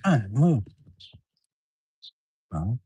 Come on, move. Well,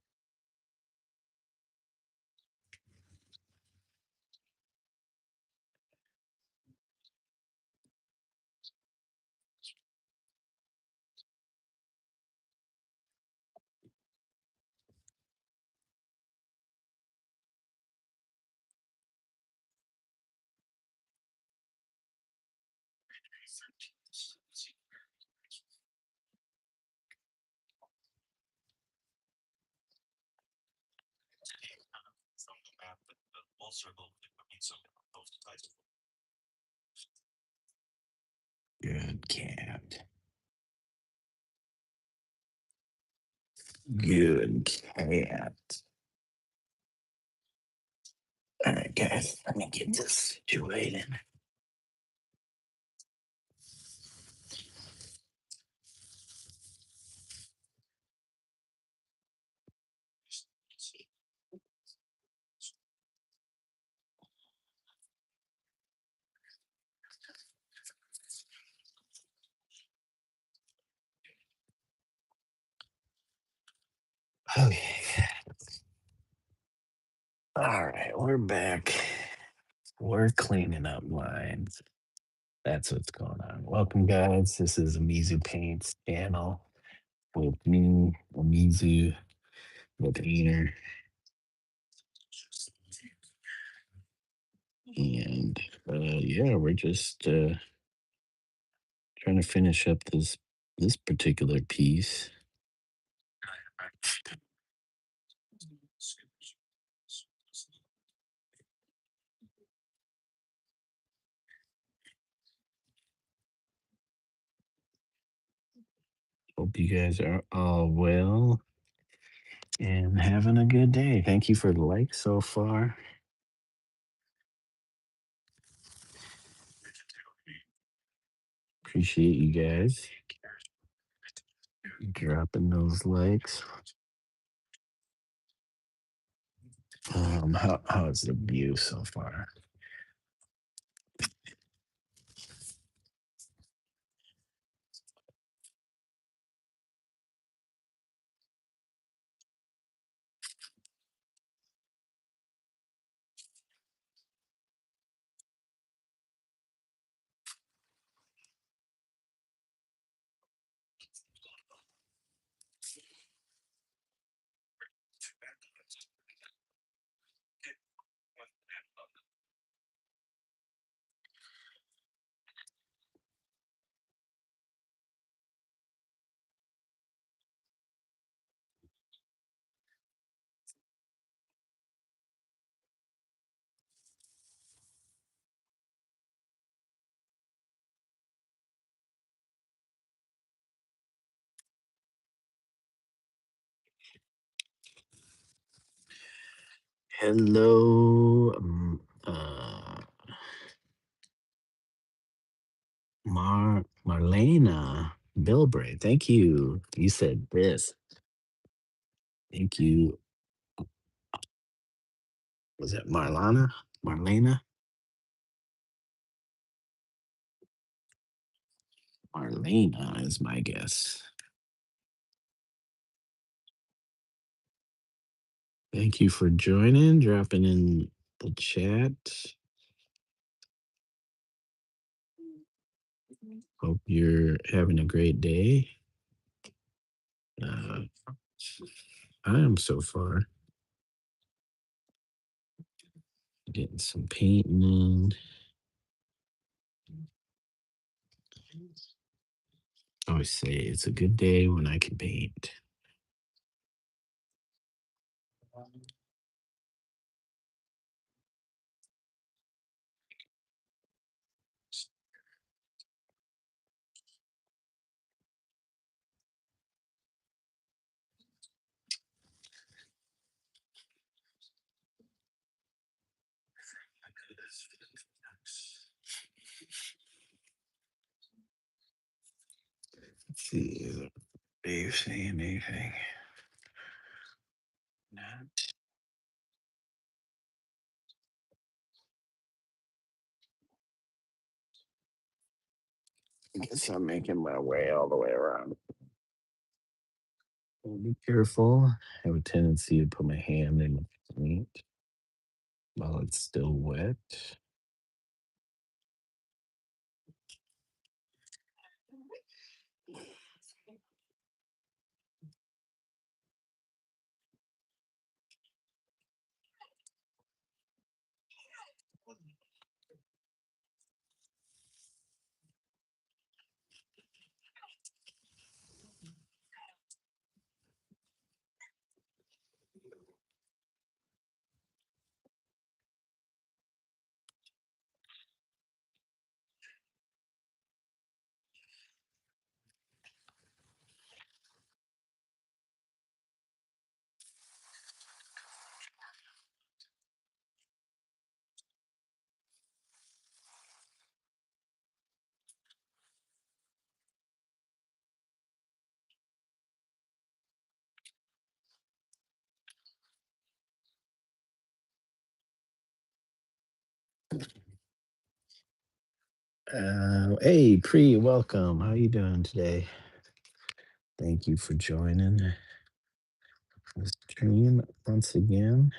good cat. Good cat. All right, guys, let me get this situated. Okay. All right, we're back. We're cleaning up lines. That's what's going on. Welcome, guys. This is Omizu Paintz channel with me, Omizu, the painter, and yeah, we're just trying to finish up this particular piece. Hope you guys are all well and having a good day. Thank you for the likes so far. Appreciate you guys dropping those likes. How's the view so far? Hello, Marlena Bilbray. Thank you. You said this. Thank you. Was it Marlana? Marlena? Marlena is my guess. Thank you for joining, dropping in the chat. Hope you're having a great day. Uh, I am so far. Getting some painting in. I always say it's a good day when I can paint. Let's see, is Dave saying anything? No. I guess I'm making my way all the way around. Be careful. I have a tendency to put my hand in the paint while it's still wet. Hey, Pre, welcome. How you doing today? Thank you for joining the stream once again.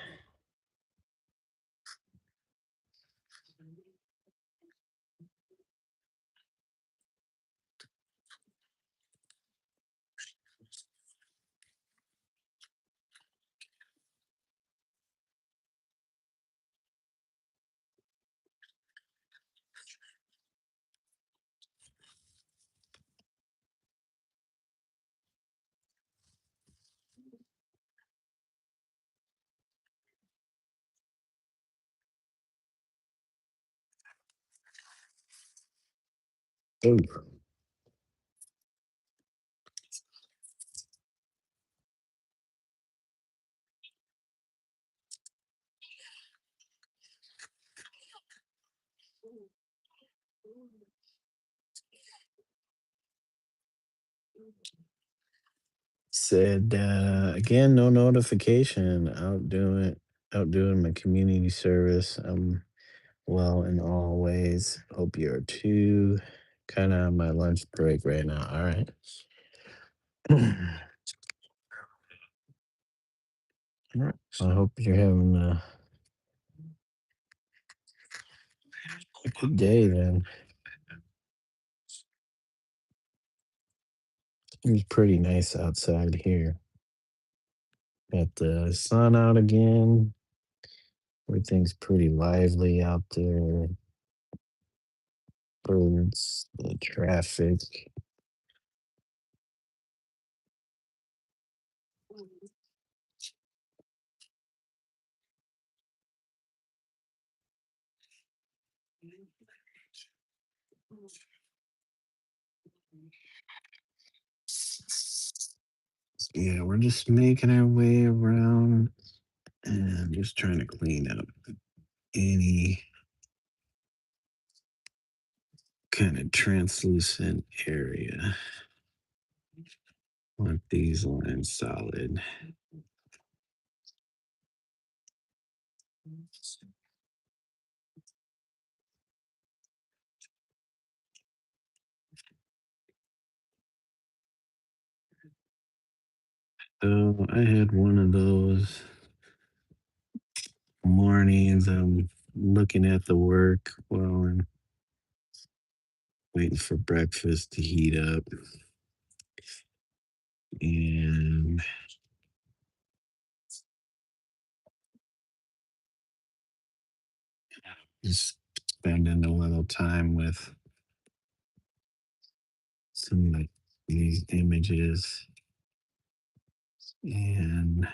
Oh, said again, no notification. Outdoing my community service. Well in all ways. Hope you are too. Kind of on my lunch break right now. All right. All right. I hope you're having a good day then. It's pretty nice outside here. Got the sun out again. Everything's pretty lively out there. Birds, the traffic. Yeah, we're just making our way around and just trying to clean up any kind of translucent area. Want these lines solid. So I had one of those mornings. I'm looking at the work while I'm waiting for breakfast to heat up. And just spending a little time with some of these images. And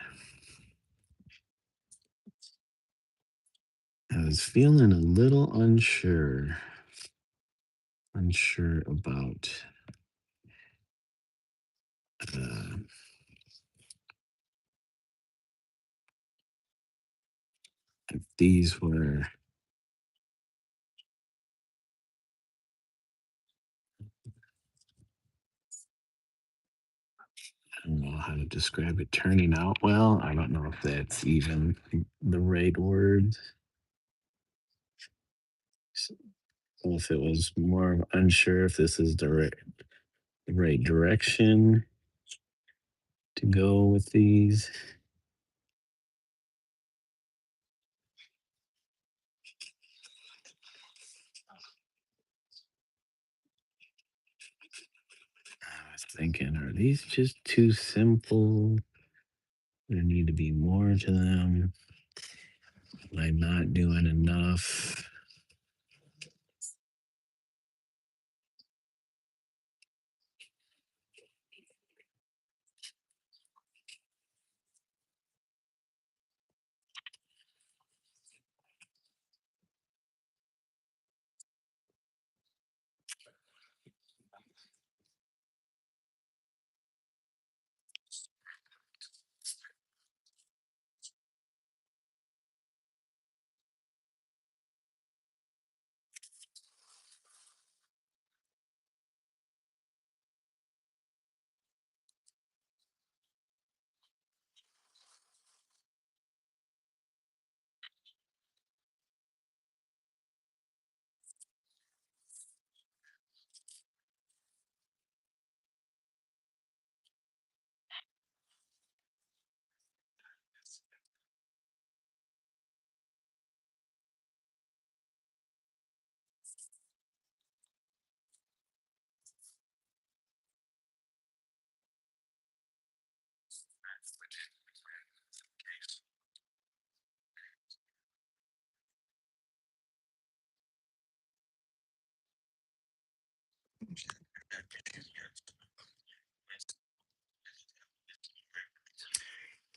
I was feeling a little unsure about uh, if these were, I don't know how to describe it, turning out well. I don't know if that's even the right word. So if it was more unsure if this is the right direction to go with these. I was thinking, are these just too simple? There need to be more to them. Am I not doing enough?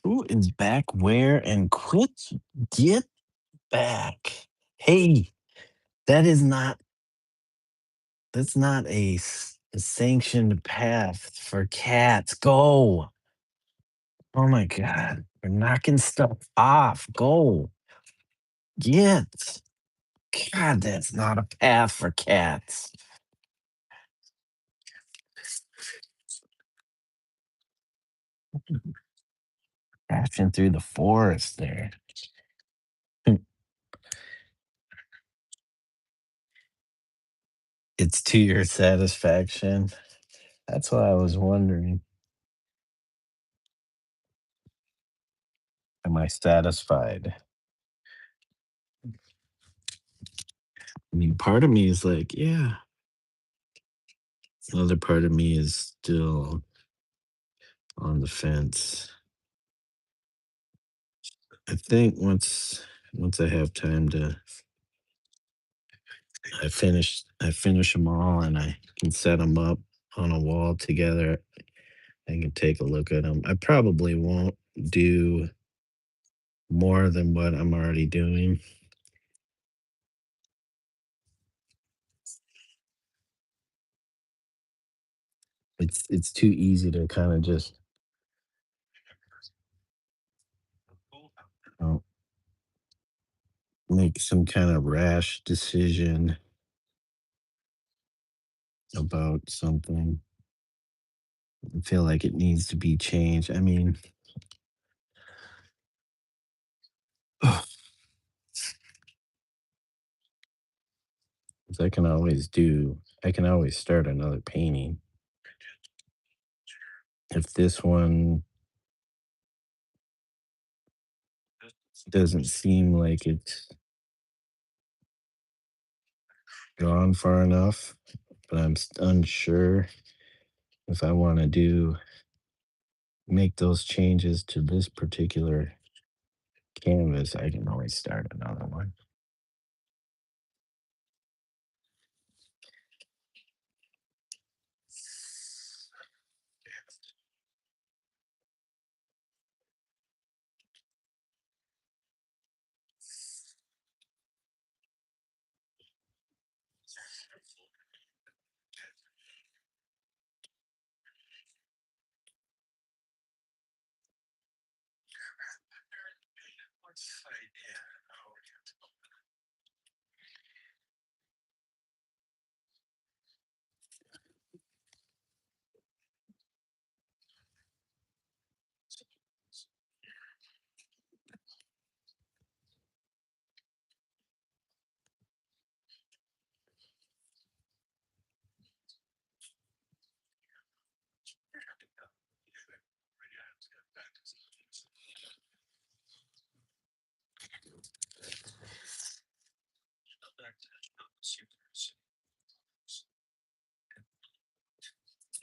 Who is back where and quit? Get back. Hey, that is not that's not a sanctioned path for cats. Go. Oh my god. We're knocking stuff off. Go. Get. God, that's not a path for cats. Crashing through the forest there. It's to your satisfaction. That's what I was wondering. Am I satisfied? I mean, part of me is like, yeah. Another part of me is still on the fence. I think once I have time to I finish them all and I can set them up on a wall together. I can take a look at them. I probably won't do more than what I'm already doing. It's too easy to kind of just uh, make some kind of rash decision about something. I feel like it needs to be changed. I mean, 'cause I can always start another painting. If this one doesn't seem like it's gone far enough, but I'm unsure if I want to make those changes to this particular canvas, I can always start another one.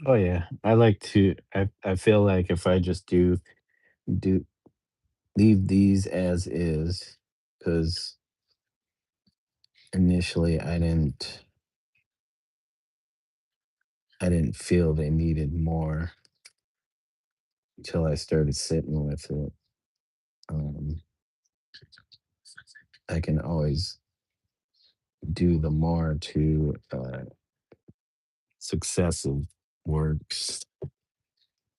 Oh yeah, I like to. I feel like if I just do leave these as is, because initially I didn't feel they needed more until I started sitting with it. Um, I can always do the more to successive works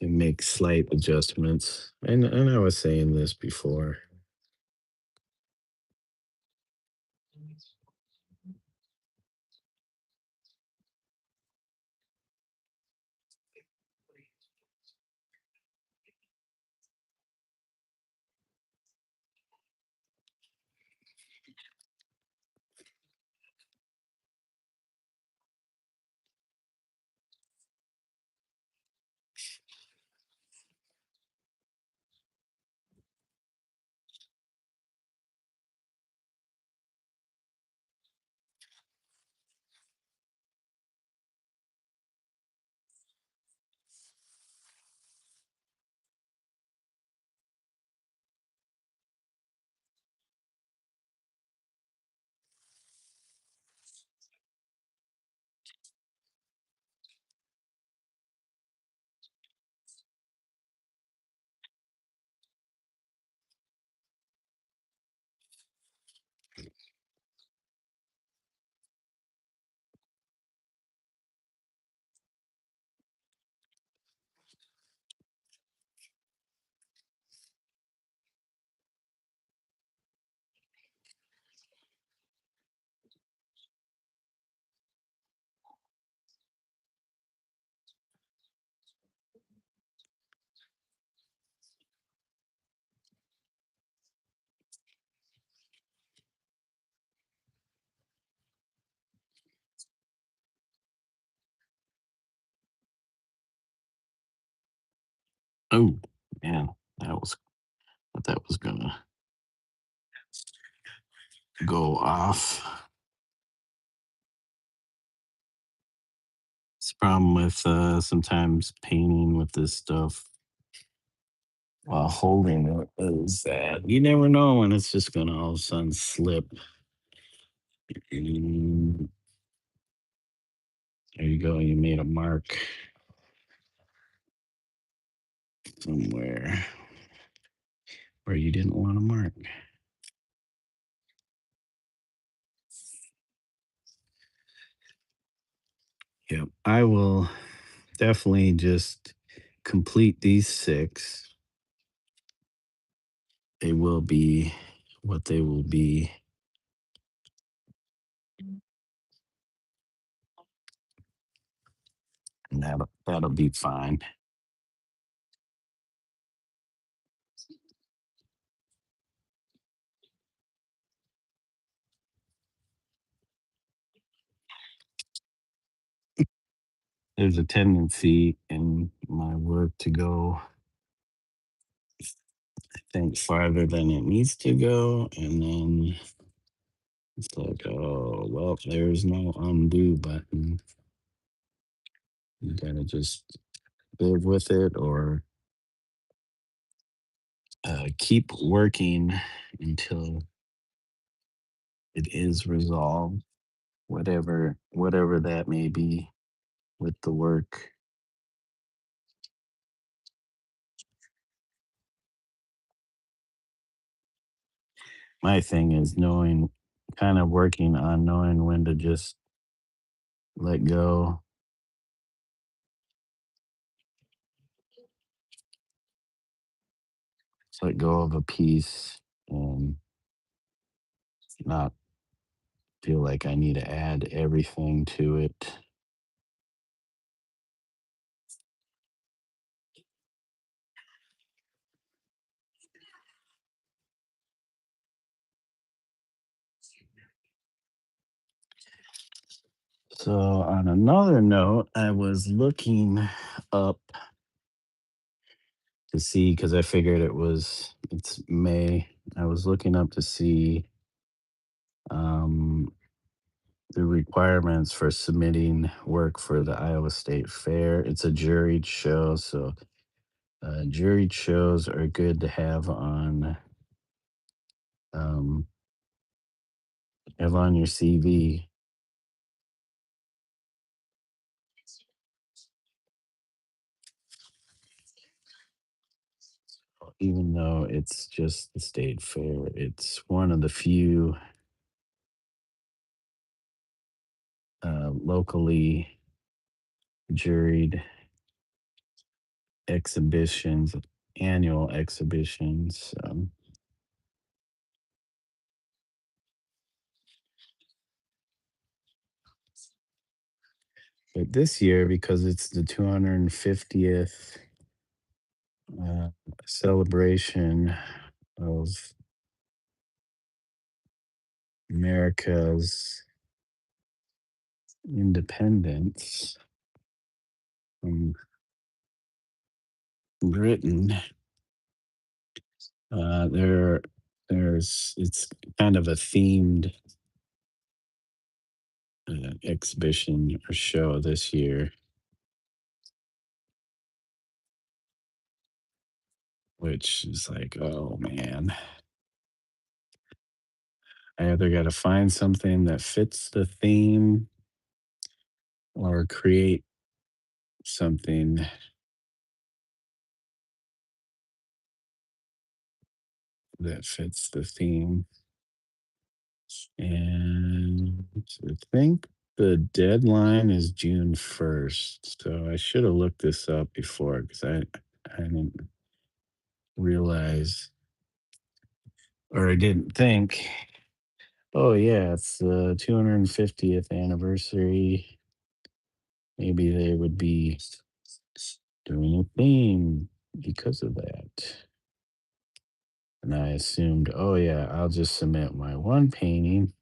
and make slight adjustments. And I was saying this before. Oh man, that was that was gonna go off. It's a problem with sometimes painting with this stuff while holding it is that you never know when it's just gonna all of a sudden slip. Mm, there you go. You made a mark somewhere where you didn't want to mark. Yep. I will definitely just complete these six. They will be what they will be, and that'll be fine. There's a tendency in my work to go, I think, farther than it needs to go, and then it's like, oh well, there's no undo button. You gotta just live with it or keep working until it is resolved, whatever that may be with the work. My thing is knowing, kind of working on knowing when to just let go, let go of a piece, and not feel like I need to add everything to it. So, on another note, I was looking up to see, because I figured it's May. I was looking up to see um, the requirements for submitting work for the Iowa State Fair. It's a juried show, so juried shows are good to um, have on your CV, even though it's just the state fair. It's one of the few locally juried exhibitions, annual exhibitions. But this year, because it's the 250th uh, celebration of America's independence from Britain, there there's it's kind of a themed exhibition or show this year, which is like, oh man, I either got to find something that fits the theme or create something that fits the theme. And I think the deadline is June 1st. So I should have looked this up before because I didn't realize, or I didn't think, oh, yeah, it's the 250th anniversary. Maybe they would be doing a theme because of that. And I assumed, oh, yeah, I'll just submit my one painting.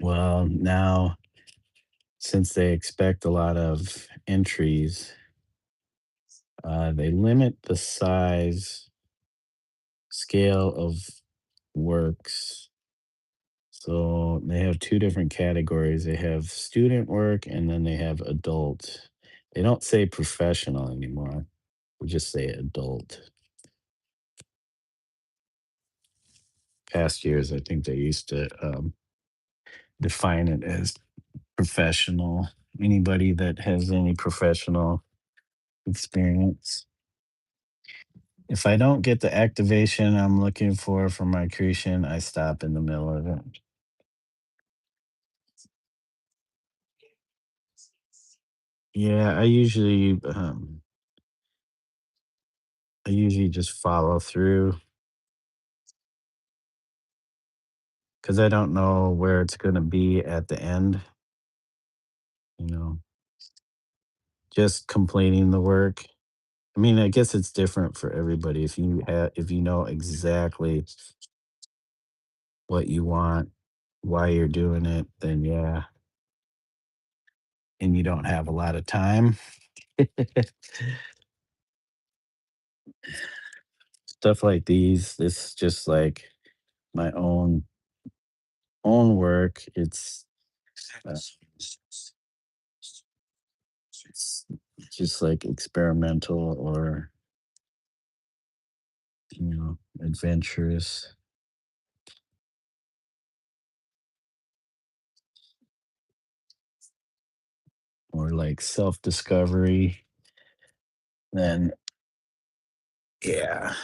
Well, now, since they expect a lot of entries, they limit the size scale of works. So they have two different categories. They have student work and then they have adult. They don't say professional anymore. We just say adult. Past years, I think they used to define it as professional. Anybody that has any professional experience. If I don't get the activation I'm looking for my creation, I stop in the middle of it. Yeah, I usually just follow through because I don't know where it's gonna be at the end, you know, just completing the work. I mean, I guess it's different for everybody. If you know exactly what you want, why you're doing it, then yeah, and you don't have a lot of time. Stuff like these, this is just like my own work. Uh, it's just like experimental or adventurous or like self-discovery. Then yeah,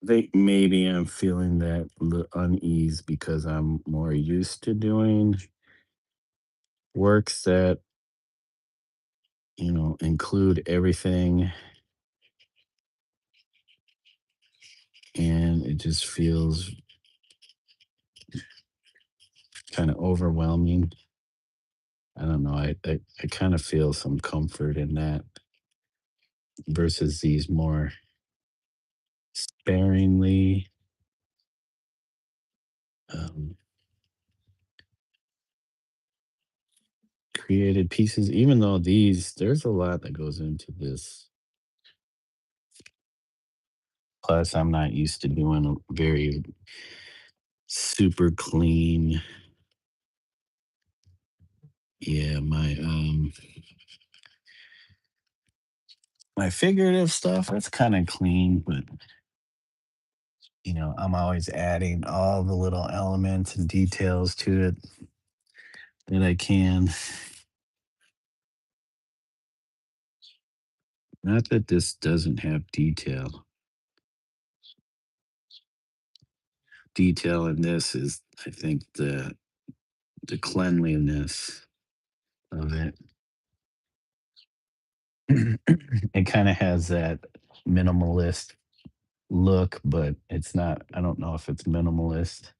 I think maybe I'm feeling that unease because I'm more used to doing works that include everything, and it just feels kind of overwhelming. I don't know. I kind of feel some comfort in that versus these more sparingly um, created pieces, even though there's a lot that goes into this. Plus, I'm not used to doing a very super clean. Yeah, my figurative stuff, that's kind of clean, but I'm always adding all the little elements and details to it that I can. Not that this doesn't have detail. Detail in this is, I think, the cleanliness of it. It kind of has that minimalist look, but it's not. I don't know if it's minimalist.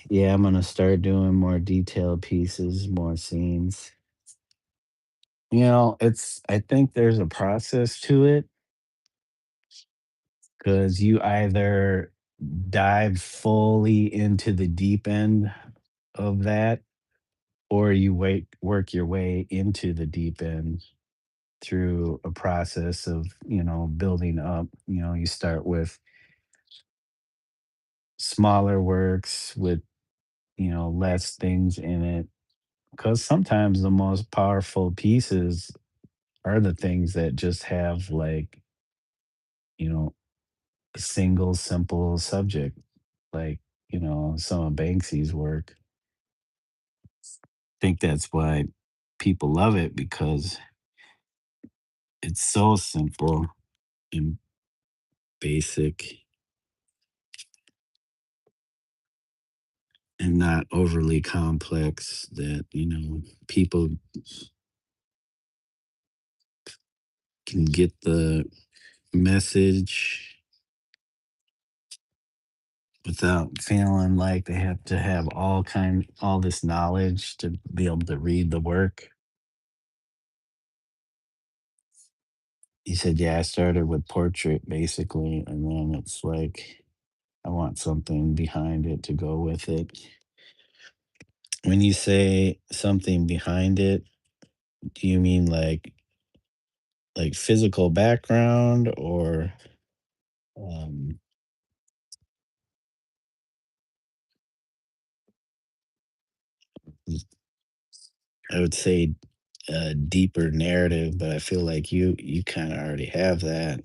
Yeah, I'm gonna start doing more detailed pieces, more scenes. I think there's a process to it because you either dive fully into the deep end of that, or you work your way into the deep end through a process of, building up. You start with smaller works with, less things in it. Because sometimes the most powerful pieces are the things that just have, like, you know, a single simple subject, like, some of Banksy's work. I think that's why people love it because it's so simple and basic and not overly complex that, people can get the message without feeling like they have to have all this knowledge to be able to read the work. He said, "Yeah, I started with portrait basically, and then it's like I want something behind it to go with it." When you say something behind it, do you mean like physical background or um I would say a deeper narrative, but I feel like you kind of already have that.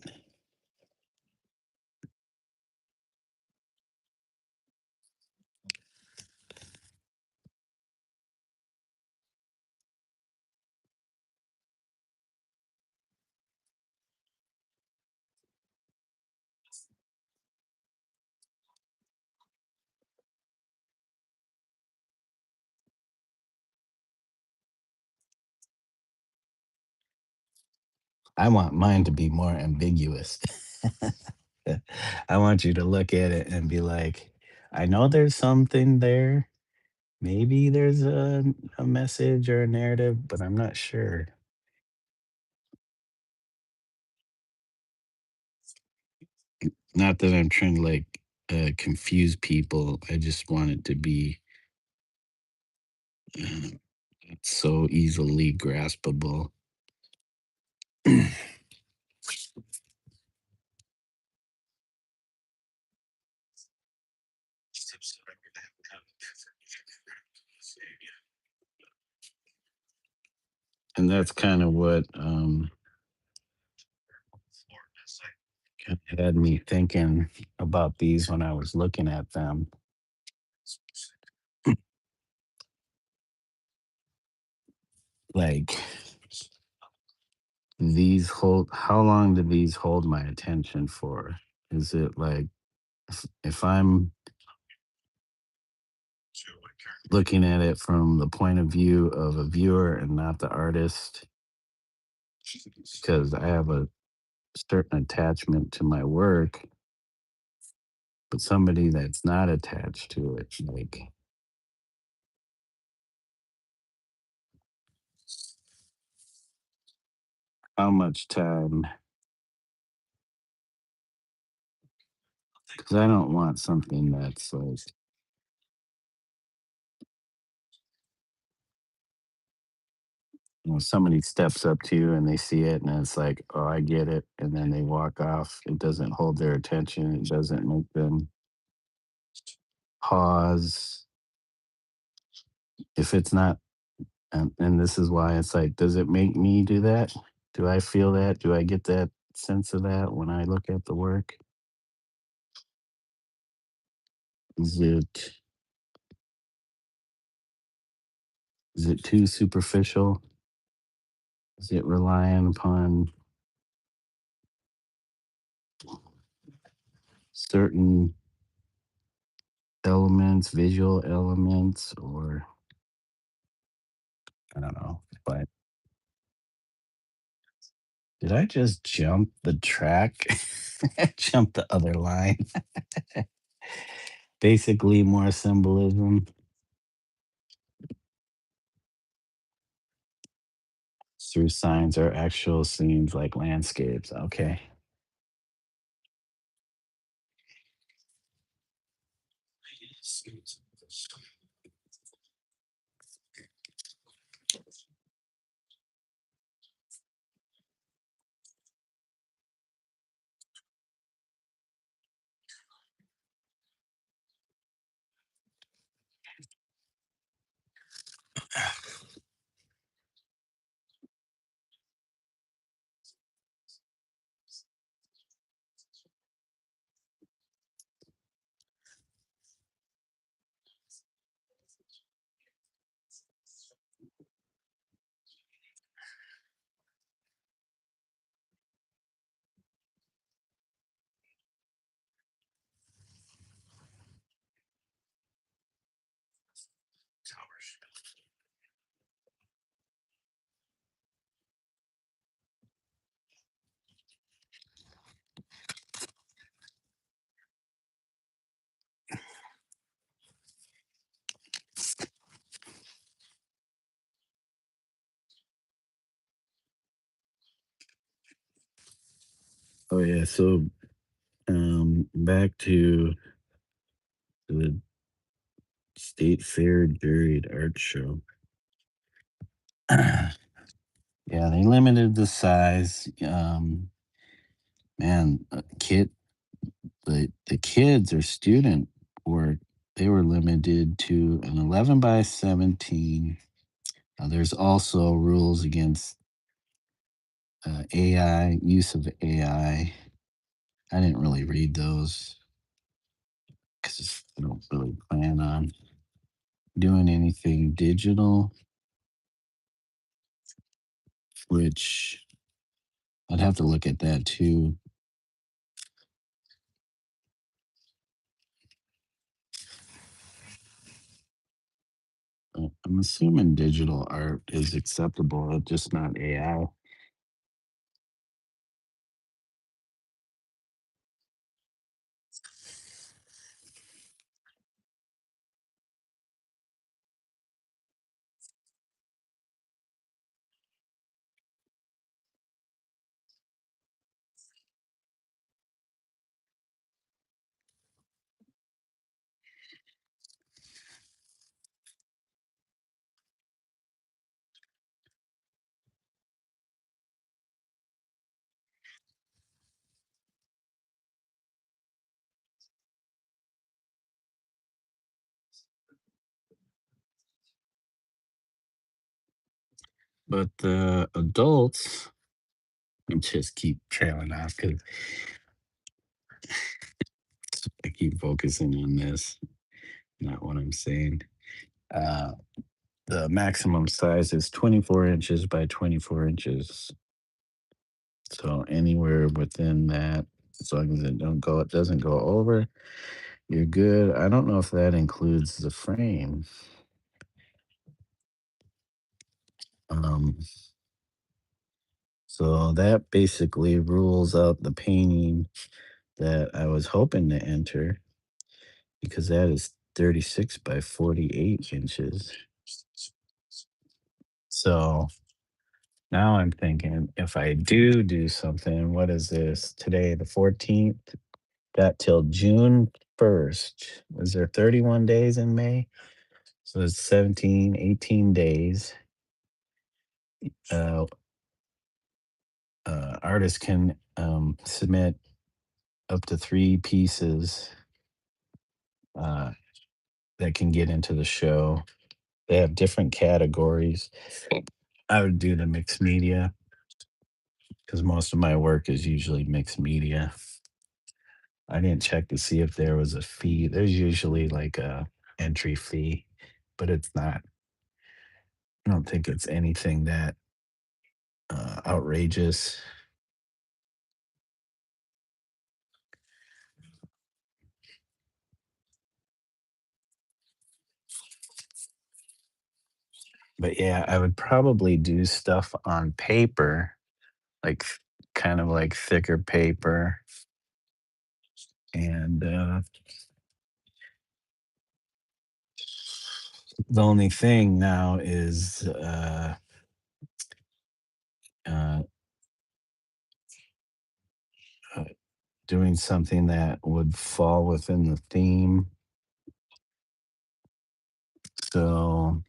I want mine to be more ambiguous. I want you to look at it and be like, I know there's something there. Maybe there's a message or a narrative, but I'm not sure. Not that I'm trying to confuse people. I just want it to be uh, so easily graspable. And that's kind of what had me thinking about these when I was looking at them. Like these hold, how long do these hold my attention for? Is it like if I'm looking at it from the point of view of a viewer and not the artist, because I have a certain attachment to my work, but somebody that's not attached to it, like how much time? Because I don't want something that's like somebody steps up to you and they see it and it's like, oh, I get it. And then they walk off. It doesn't hold their attention. It doesn't make them pause. If it's not, and this is why it's like, does it make me do that? Do I feel that? Do I get that sense of that when I look at the work? Is it is it too superficial? Is it relying upon certain elements, visual elements, or I don't know. But did I just jump the track? Jump the other line. Basically, more symbolism through signs or actual scenes like landscapes. Okay. Oh yeah. So back to the State Fair Juried Art Show. Yeah, they limited the size. Man, the kids or student work, they were limited to an 11 by 17. There's also rules against AI, use of AI. I didn't really read those because I don't really plan on doing anything digital, which I'd have to look at that too. I'm assuming digital art is acceptable, just not AI. But the adults, I just keep trailing off because I keep focusing on this, not what I'm saying. Uh, the maximum size is 24 inches by 24 inches. So anywhere within that, as long as it doesn't go over, you're good. I don't know if that includes the frame. Um, so that basically rules out the painting that I was hoping to enter because that is 36 by 48 inches. So now I'm thinking if I do something, what is this? Today, the 14th, got till June 1st. Was there 31 days in May? So it's 17, 18 days. uh, artists can submit up to 3 pieces uh, that can get into the show. They have different categories. I would do the mixed media because most of my work is usually mixed media. I didn't check to see if there was a fee. There's usually like a entry fee, but it's not. I don't think it's anything that outrageous. But yeah, I would probably do stuff on paper, like kind of like thicker paper. And the only thing now is uh, uh, doing something that would fall within the theme. So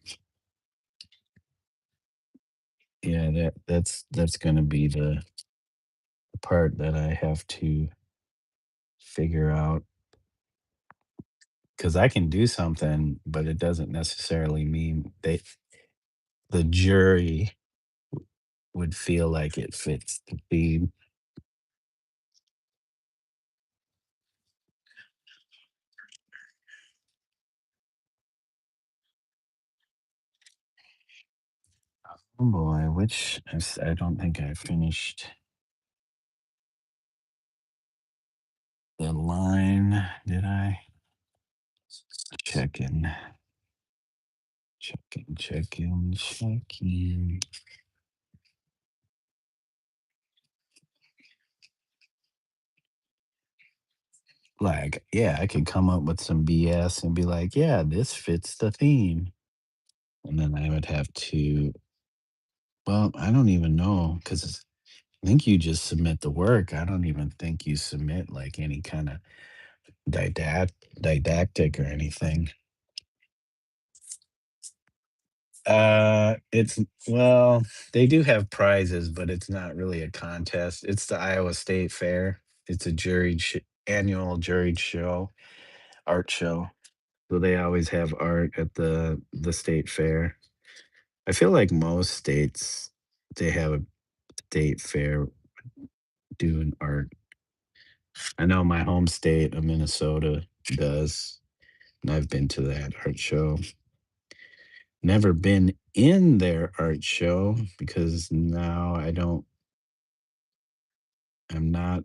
yeah, that's going to be the part that I have to figure out because I can do something, but it doesn't necessarily mean the jury would feel like it fits the theme. Oh boy, I don't think I finished the line. Did I? Check in, check in, check in, check in. Like, yeah, I could come up with some BS and be like, yeah, this fits the theme. And then I would have to, well, I don't even know because I think you just submit the work. I don't even think you submit like any kind of didactic or anything. It's well, they do have prizes, but it's not really a contest. It's the Iowa State Fair. It's a annual juried show, art show. So they always have art at the state fair. I feel like most states they have a state fair doing art. I know my home state of Minnesota does, and I've been to that art show. Never been in their art show because now I'm not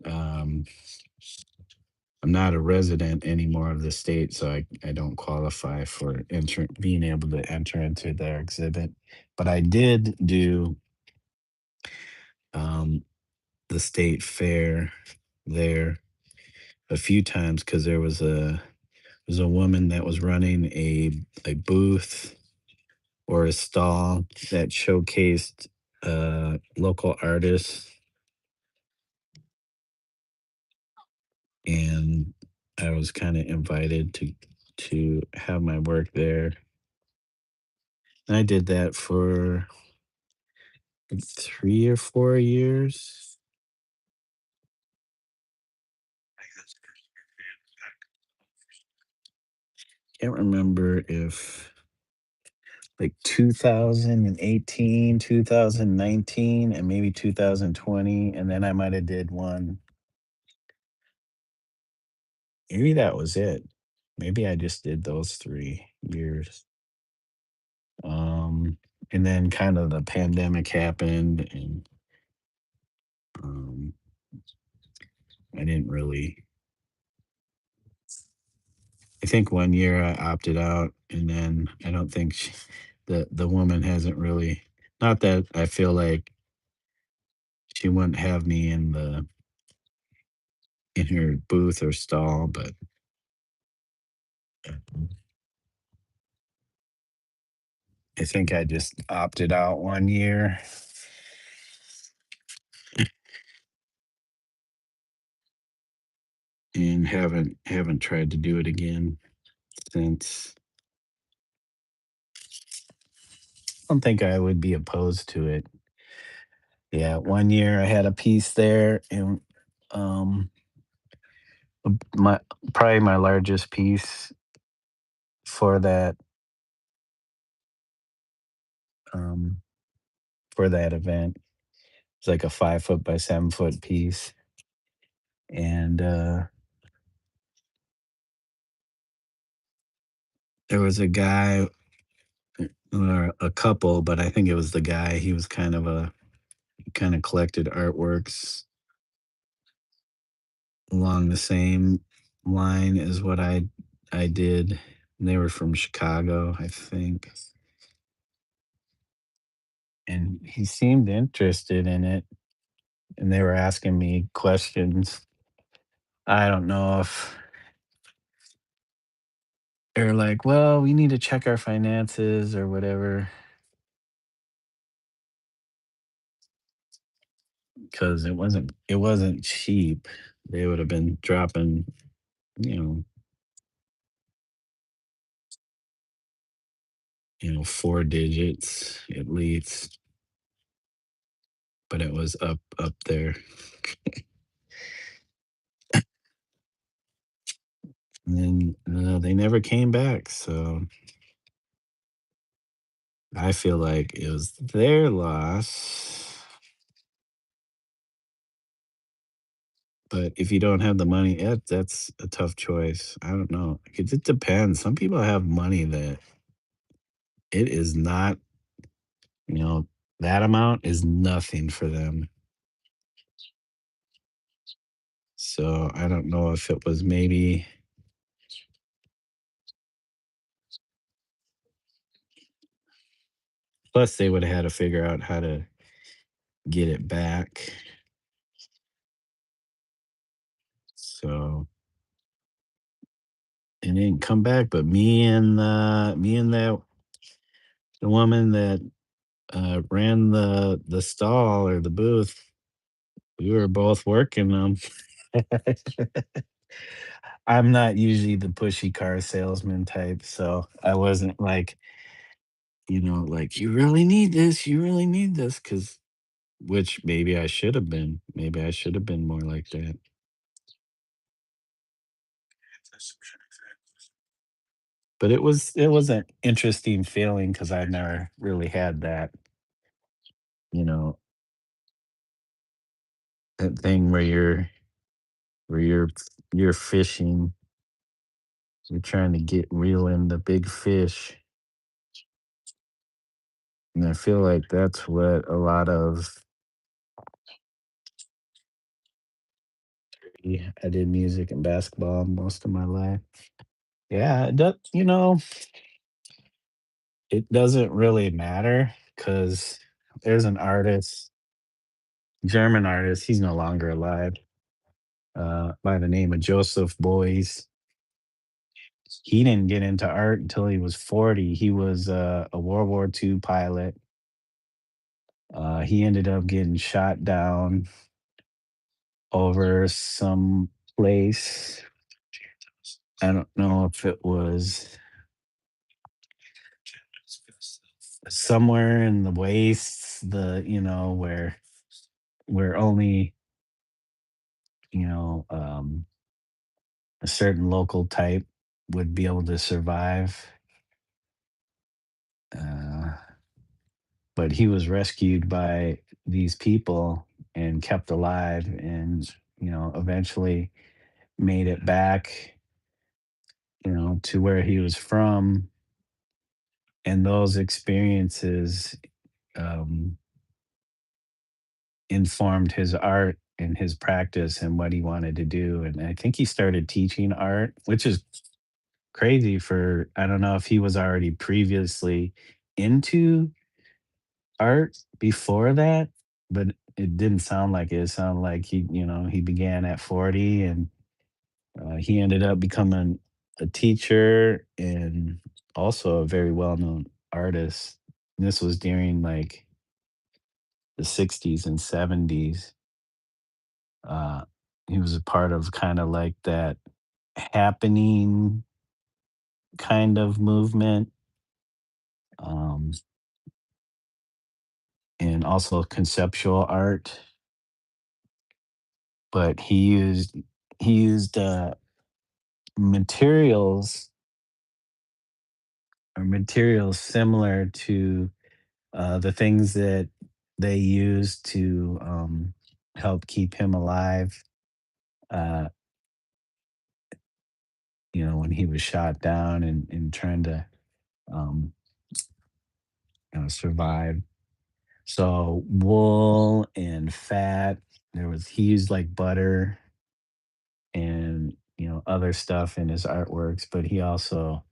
I'm not a resident anymore of the state, so I don't qualify for being able to enter into their exhibit. But I did do um, the state fair there a few times because there was a woman that was running a booth or a stall that showcased local artists, and I was kind of invited to have my work there. And I did that for like 3 or 4 years. Can't remember if like 2018, 2019, and maybe 2020, and then I might have did one. Maybe that was it. Maybe I just did those 3 years. Um, and then kind of the pandemic happened, and um, I didn't really. I think one year I opted out, and then I don't think the woman hasn't really. Not that I feel like she wouldn't have me in her booth or stall, but I think I just opted out one year and haven't tried to do it again since. I don't think I would be opposed to it. Yeah, one year I had a piece there, and um, my probably my largest piece for um that event. It's like a 5 foot by 7 foot piece, and there was a guy or a couple, but I think it was the guy. He was kind of collected artworks along the same line as what I did. They were from Chicago, I think, and he seemed interested in it, and they were asking me questions. I don't know if they're like, "Well, we need to check our finances or whatever," because it wasn't cheap. They would have been dropping, you know, 4 digits at least, but it was up there. And then, they never came back, so I feel like it was their loss, but if you don't have the money, that's a tough choice. I don't know. It depends. Some people have money that it is not, you know, that amount is nothing for them. So, I don't know if it was maybe plus they would have had to figure out how to get it back. So, it didn't come back, but me and the woman that ran the stall or the booth, we were both working them. I'm not usually the pushy car salesman type, so I wasn't like, like, "You really need this, you really need this," because which maybe I should have been. Maybe I should have been more like that. But it was an interesting feeling because 'cause I've never really had that, you know, that thing where you're fishing, you're trying to reel in the big fish, and I feel like that's what a lot of yeah, I did music and basketball most of my life. Yeah, it doesn't really matter because there's an artist, German artist, he's no longer alive, by the name of Joseph Beuys. He didn't get into art until he was 40. He was a World War II pilot. He ended up getting shot down over some place. I don't know if it was somewhere in the wastes, where only, you know, a certain local type would be able to survive. Uh, but he was rescued by these people and kept alive and, eventually made it back, to where he was from. And those experiences um, informed his art and his practice and what he wanted to do. And I think he started teaching art, which is crazy for, I don't know if he was already previously into art before that, but it didn't sound like it. It sounded like he began at 40 and he ended up becoming a teacher and also a very well-known artist. And this was during like the 60s and 70s. Uh, he was a part of kind of like that happening kind of movement. Um, and also conceptual art, but he used materials materials similar to the things that they used to help keep him alive. Uh, when he was shot down and trying to um, survive. So wool and fat. He used like butter and other stuff in his artworks, but he also,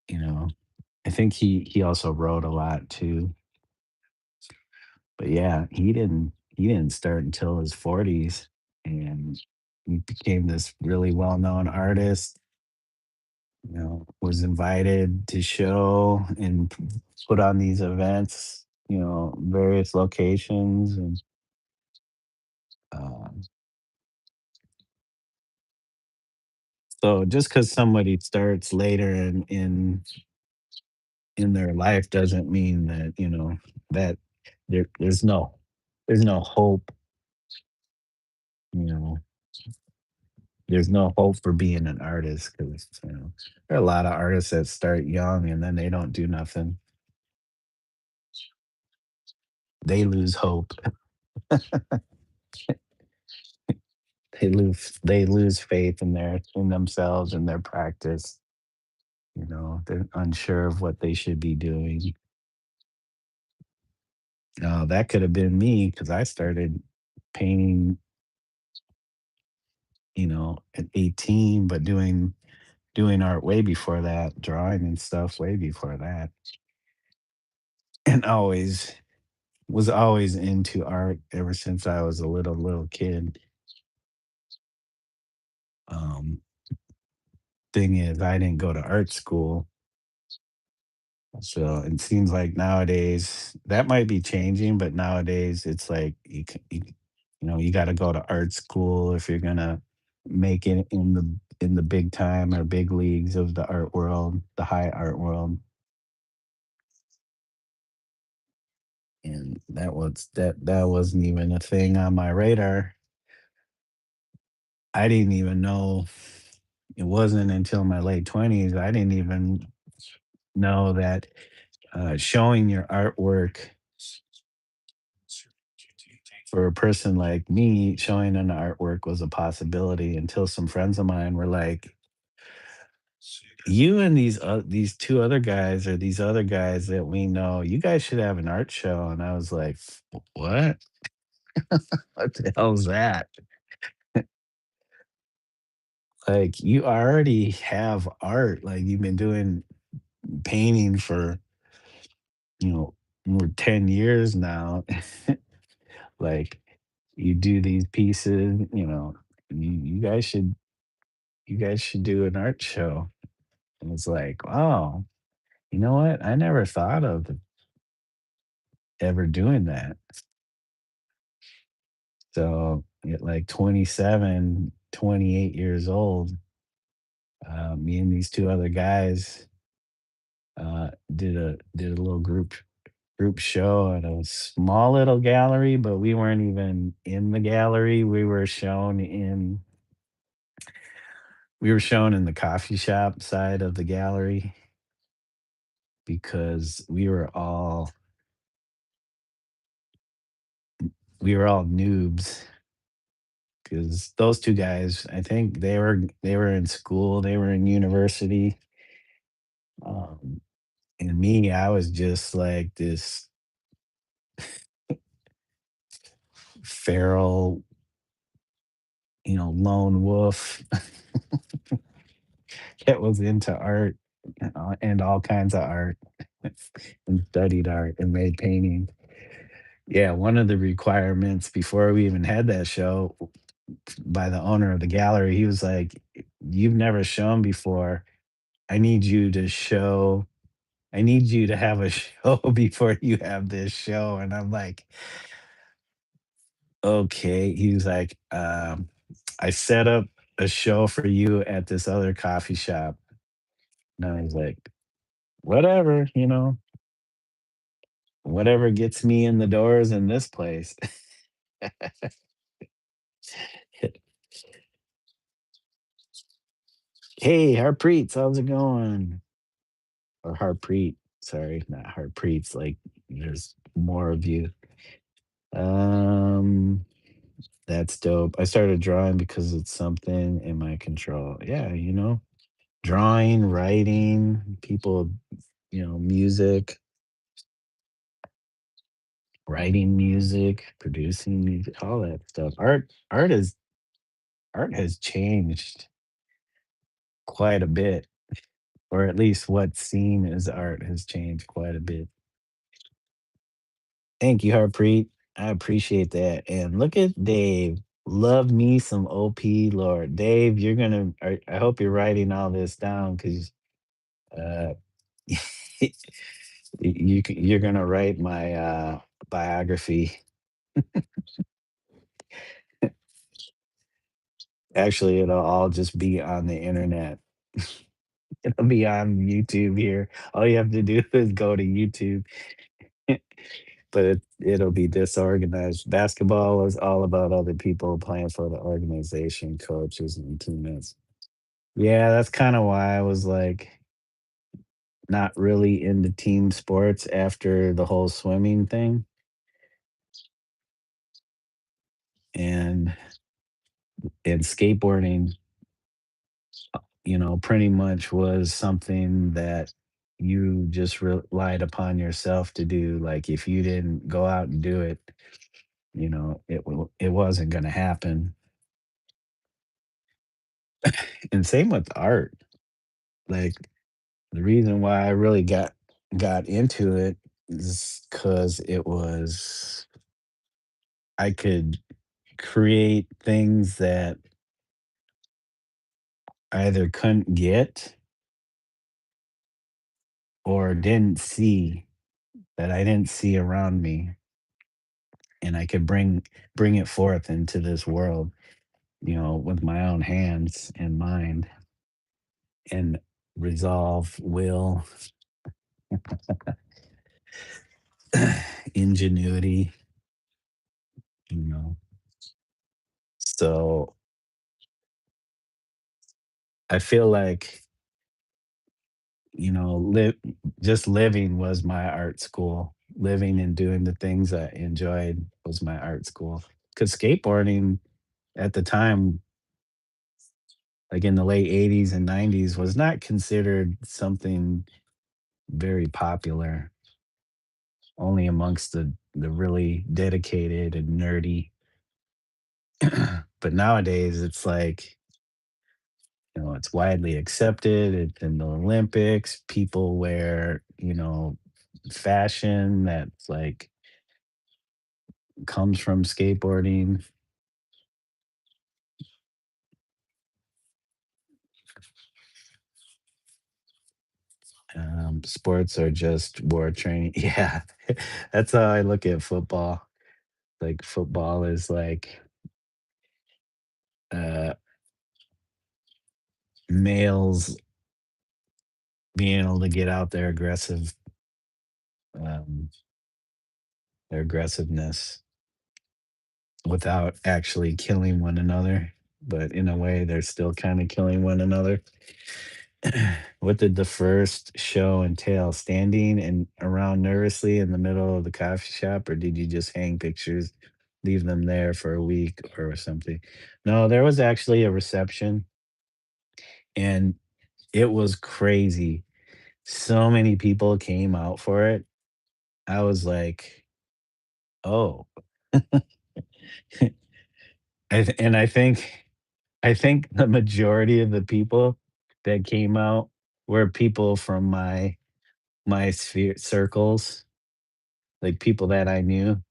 you know, I think he also wrote a lot too. But yeah, he didn't start until his 40s, and he became this really well-known artist. Was invited to show and put on these events, various locations, and um, so just because somebody starts later in their life doesn't mean that that there's no hope. You know, there's no hope for being an artist because there are a lot of artists that start young and then they don't do nothing. They lose hope. They lose faith in themselves and their practice. They're unsure of what they should be doing. That could have been me because I started painting, at 18, but doing art way before that, drawing and stuff way before that, and always into art ever since I was a little kid. Um, Thing is, I didn't go to art school, so it seems like nowadays that might be changing, but nowadays it's like you got to go to art school if you're gonna make it in the big time or big leagues of the art world, the high art world, and that wasn't even a thing on my radar. I didn't even know. It wasn't until my late 20s I didn't even know that showing your artwork for a person like me, showing an artwork was a possibility until some friends of mine were like, "You and these two other guys or these other guys that we know, you guys should have an art show." And I was like, "What? What the hell's that?" Like, you already have art. Like, you've been doing painting for, over 10 years now. Like, you do these pieces, you guys should do an art show. And it's like, wow, you know what? I never thought of ever doing that. So at like 27, 28 years old, me and these two other guys did a little group show at a small little gallery, but we weren't even in the gallery. We were shown in the coffee shop side of the gallery because we were all noobs. Because those two guys, I think they were in school, they were in university, um, and me, I was just like this feral, lone wolf that was into art, and all kinds of art, and studied art and made painting. Yeah, one of the requirements before we even had that show by the owner of the gallery, he was like, "You've never shown before. I need you to show I need you to have a show before you have this show." And I'm like, "Okay." He was like, "I set up a show for you at this other coffee shop." And I was like, "Whatever." whatever gets me in the doors in this place. Hey, Harpreets, how's it going? Or Harpreet, sorry, not Harpreets. Like, there's more of you. Um, that's dope. I started drawing because it's something in my control. Yeah, drawing, writing, people, music, writing music, producing music, all that stuff. Art has changed quite a bit, or at least what's seen as art has changed quite a bit. Thank you, Harpreet. I appreciate that. And look at Dave. Love me some OP Lord. Dave, I hope you're writing all this down because uh, you're gonna write my biography. Actually, it'll all just be on the internet. It'll be on YouTube here. All you have to do is go to YouTube. But it'll be disorganized. Basketball is all about other people playing for the organization, coaches, and teammates. Yeah, that's kind of why I was like not really into team sports after the whole swimming thing. And skateboarding, pretty much was something that you just relied upon yourself to do. Like if you didn't go out and do it, it wasn't going to happen. And same with art. Like the reason why I really got into it is because I could create things that I either couldn't get or didn't see, that I didn't see around me, and I could bring it forth into this world, with my own hands and mind, and resolve, will, ingenuity, you know. So I feel like, live just living was my art school. Living and doing the things I enjoyed was my art school. Because skateboarding at the time, like in the late 80s and 90s, was not considered something very popular, only amongst the really dedicated and nerdy. But nowadays, it's like, it's widely accepted. It's in the Olympics. People wear, fashion that's like comes from skateboarding. Sports are just war training. Yeah, that's how I look at football. Like football is like uh, males being able to get out um, their aggressiveness without actually killing one another. But in a way, they're still kind of killing one another. What did the first show entail? Standing and around nervously in the middle of the coffee shop, or did you just hang pictures, leave them there for a week or something? No, there was actually a reception, and it was crazy. So many people came out for it. I was like, "Oh." And I think the majority of the people that came out were people from my sphere circles, like people that I knew.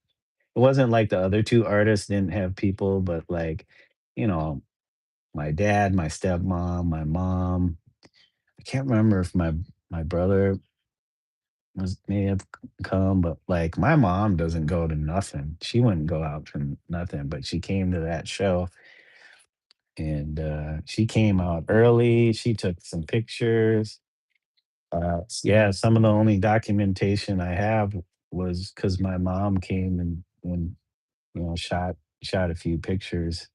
It wasn't like the other 2 artists didn't have people, but like, you know, my dad, my stepmom, my mom. I can't remember if my brother may have come, but like my mom doesn't go to nothing. She wouldn't go out to nothing, but she came to that show, and she came out early. She took some pictures. Yeah, some of the only documentation I have was because my mom came and shot a few pictures.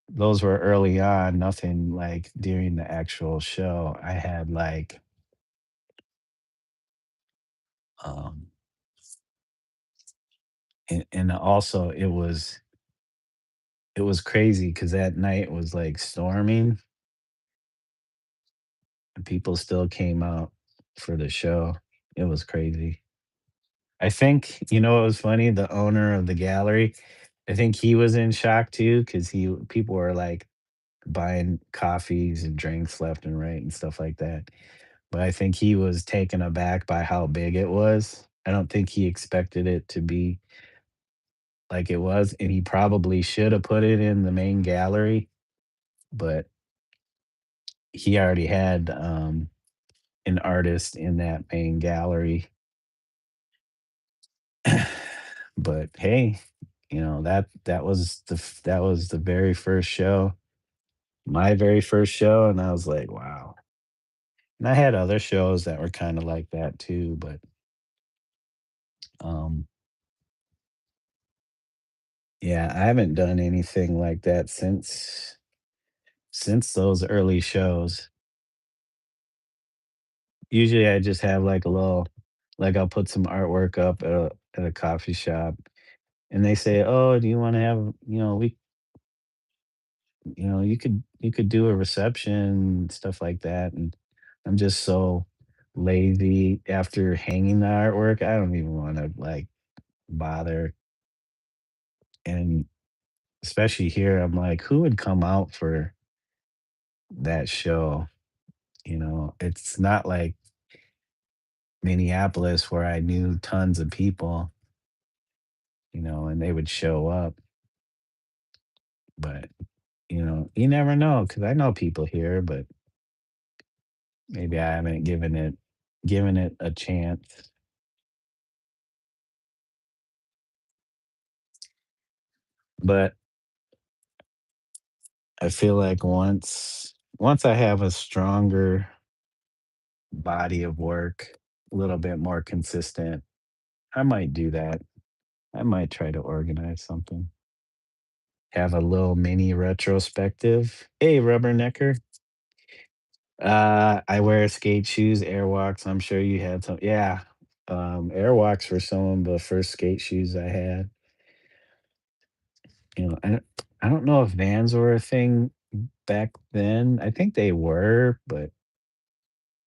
Those were early on, nothing like during the actual show. I had like um and also it was crazy because that night was like storming and people still came out for the show. It was crazy. I think, what was funny? The owner of the gallery, I think he was in shock too because people were like buying coffees and drinks left and right and stuff like that. But I think he was taken aback by how big it was. I don't think he expected it to be like it was, and he probably should have put it in the main gallery, but he already had an artist in that main gallery. But hey, that was the very first show, my very first show, and I was like, wow. And I had other shows that were kind of like that too, but um yeah, I haven't done anything like that since those early shows. Usually I just have like a little like I'll put some artwork up at a coffee shop and they say, "Oh, do you want to have, you could do a reception, stuff like that." And I'm just so lazy after hanging the artwork. I don't even want to like bother. And especially here, I'm like, who would come out for that show? It's not like Minneapolis where I knew tons of people, and they would show up. But, you never know because I know people here, but maybe I haven't given it a chance. But I feel like once I have a stronger body of work, a little bit more consistent, I might do that. I might try to organize something. Have a little mini retrospective. Hey, Rubbernecker. I wear skate shoes, Airwalks. I'm sure you had some. Yeah. Airwalks were some of the first skate shoes I had. I don't know if Vans were a thing back then. I think they were, but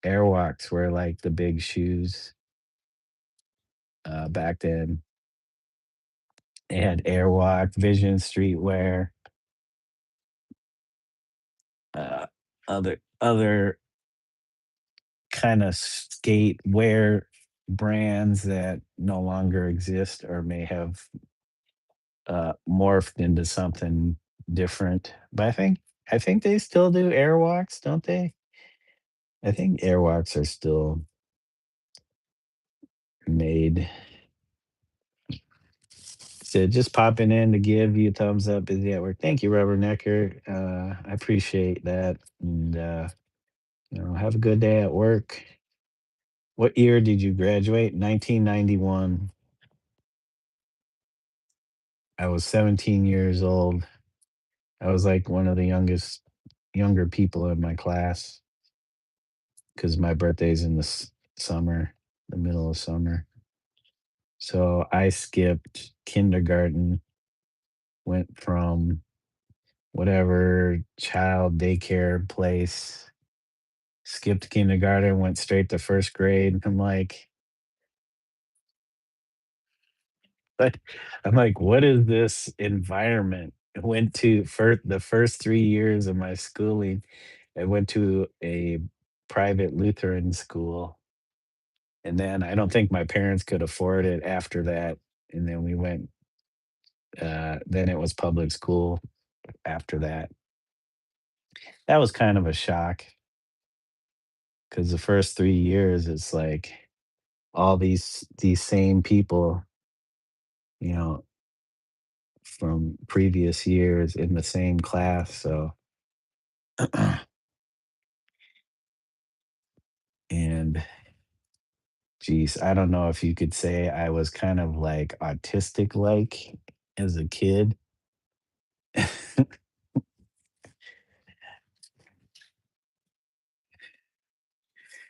Airwalks were like the big shoes back then. They had Airwalk, Vision Streetwear, uh, other kind of skate wear brands that no longer exist or may have morphed into something different. But I think they still do Airwalks, don't they? I think Airwalks are still made. So just popping in to give you a thumbs up busy at work. Thank you, Rubbernecker. I appreciate that. And have a good day at work. What year did you graduate? 1991. I was 17 years old. I was like one of the younger people in my class because my birthday's in the summer, the middle of summer. So I skipped kindergarten, went from whatever child daycare place, skipped kindergarten, went straight to first grade. But I'm like, what is this environment? I went to the first 3 years of my schooling. I went to a private Lutheran school, and then I don't think my parents could afford it after that. And then we went. Then it was public school after that. That was kind of a shock because the first 3 years, it's like all these same people, you know, from previous years in the same class. So, and Geez, I don't know if you could say I was kind of like autistic like as a kid.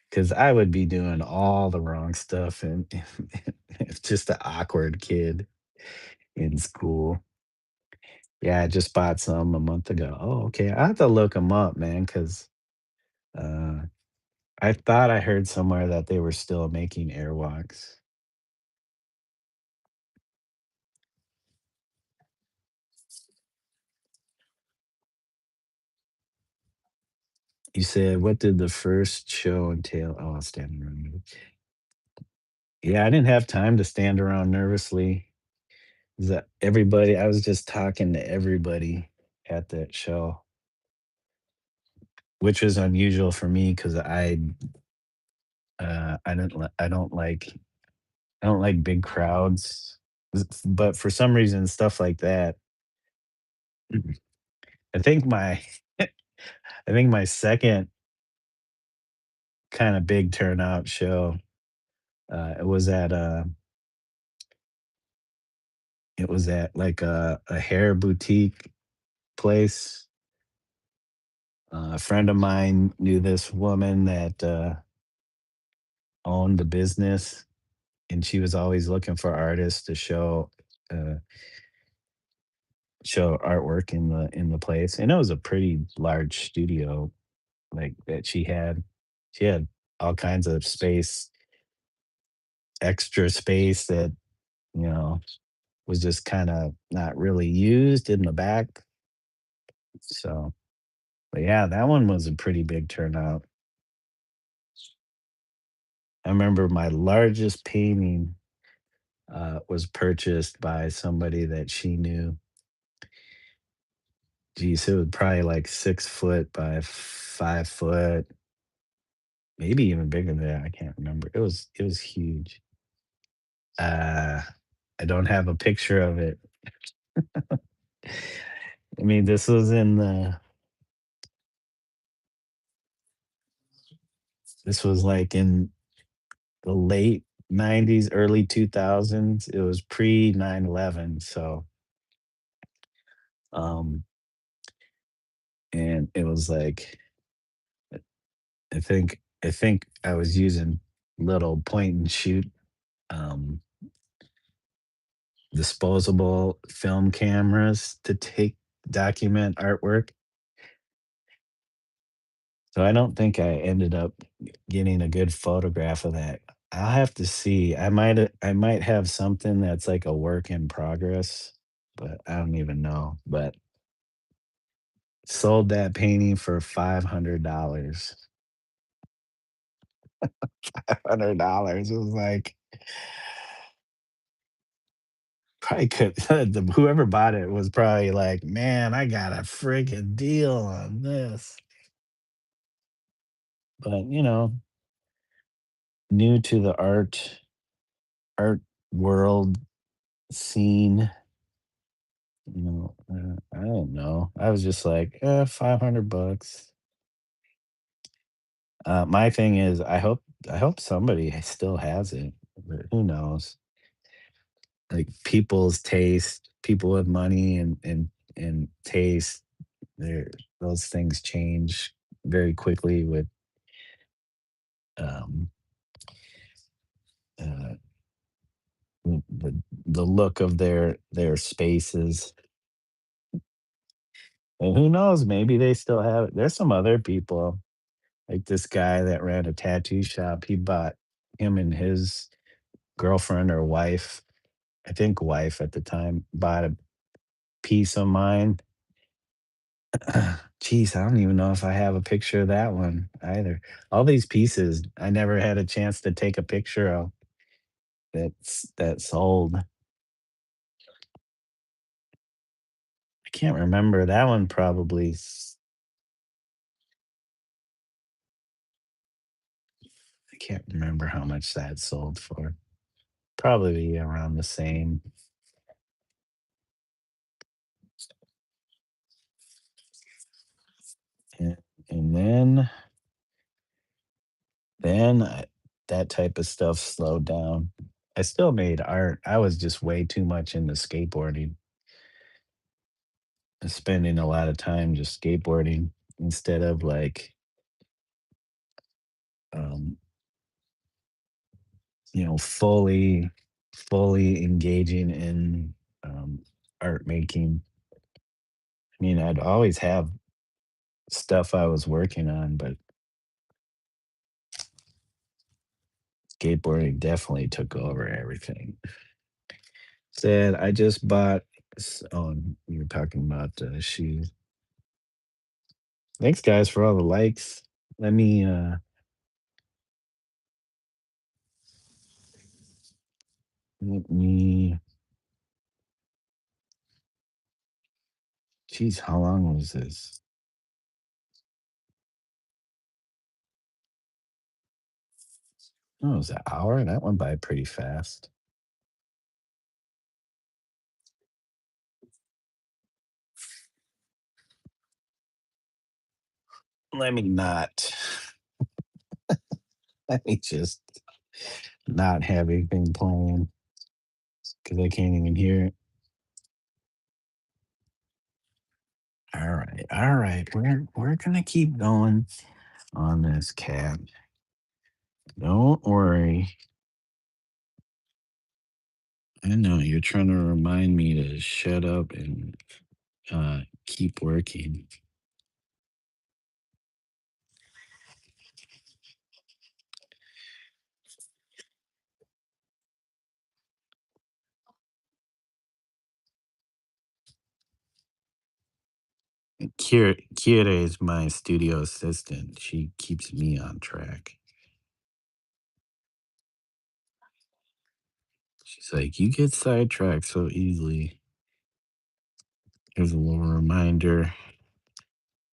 Because I would be doing all the wrong stuff and it's just an awkward kid in school. Yeah, I just bought some a month ago. Oh, okay. I have to look them up, man, because uh, I thought I heard somewhere that they were still making Airwalks. You said, what did the first show entail? Oh, standing around. Yeah, I didn't have time to stand around nervously. Everybody, I was just talking to everybody at that show, which was unusual for me because I don't like big crowds. But for some reason, stuff like that, I think my I think my second kind of big turnout show, it was at like a hair boutique place. A friend of mine knew this woman that owned the business, and she was always looking for artists to uh, show artwork in the place. And it was a pretty large studio like that she had. She had all kinds of space, extra space that you know was just kind of not really used in the back. So, but yeah, that one was a pretty big turnout. I remember my largest painting was purchased by somebody that she knew. Geez, it was probably like 6 foot by 5 foot, maybe even bigger than that. I can't remember. It was huge. Uh, I don't have a picture of it. I mean, this was like in the late 90s, early 2000s. It was pre 9/11. So, um, and it was like, I think I was using little point and shoot, um, disposable film cameras to take document artwork. So I don't think I ended up getting a good photograph of that. I'll have to see. I might have something that's like a work in progress, but I don't even know. But sold that painting for $500. $500. It was like probably could whoever bought it was probably like, man, I got a freaking deal on this. But new to the art world scene. I don't know. I was just like, 500 bucks. My thing is, I hope somebody still has it, but who knows? Like people's taste, people with money and taste, there those things change very quickly with um, uh, the look of their spaces. And who knows? Maybe they still have it. There's some other people like this guy that ran a tattoo shop. He bought him and his girlfriend or wife, I think wife at the time, bought a piece of mine. Jeez, I don't even know if I have a picture of that one either. All these pieces I never had a chance to take a picture of that sold. I can't remember. That one probably I can't remember how much that sold for. Probably around the same. And, and then that type of stuff slowed down. I still made art. I was just way too much into skateboarding, spending a lot of time just skateboarding instead of like, um, fully engaging in art making. I mean, I'd always have stuff I was working on, but skateboarding definitely took over everything. Said I just bought. Oh, you were talking about shoes. Thanks, guys, for all the likes. Let me let me. Geez, how long was this? Oh, it was an hour. That went by pretty fast. Let me not. Let me just not have anything playing because I can't even hear it. All right. We're gonna keep going on this cat. Don't worry. I know you're trying to remind me to shut up and keep working. Kira is my studio assistant. She keeps me on track. She's like, "You get sidetracked so easily." Here's a little reminder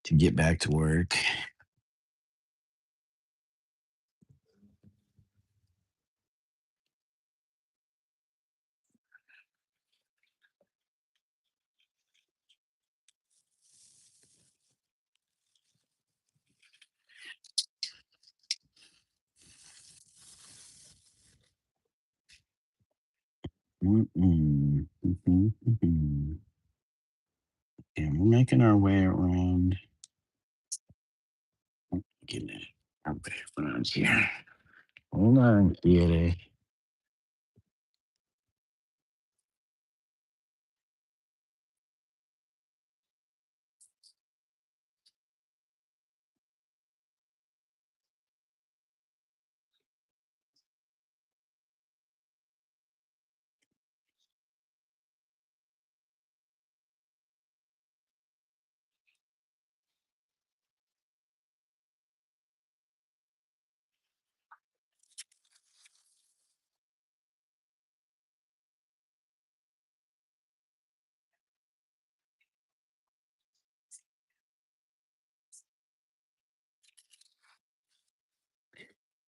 to get back to work. Mm-mm. Mhm, mhm. And we're making our way around. Getting it our way around here. Hold on, Kira.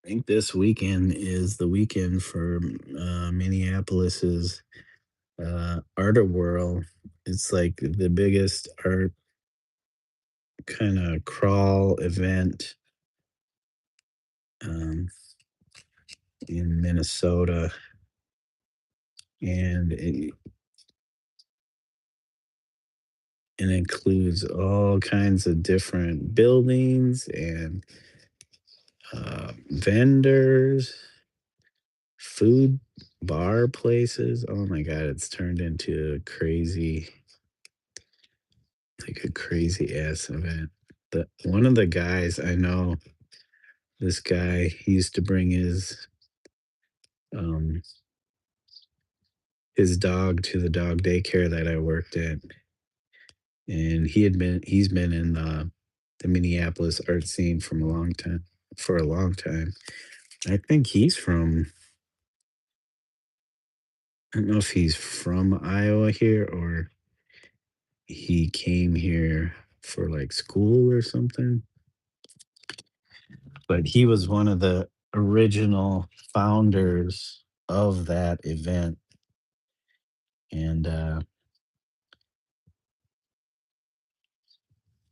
I think this weekend is the weekend for Minneapolis's Art World. It's like the biggest art kind of crawl event um, in Minnesota, and it includes all kinds of different buildings and vendors, food bar places. Oh my god, it's turned into a crazy, like a crazy ass event. The one of the guys I know, this guy, he used to bring um his dog to the dog daycare that I worked at, and he's been in the Minneapolis art scene from a long time for a long time. I think he's from, I don't know if he's from Iowa here or he came here for like school or something, but he was one of the original founders of that event. And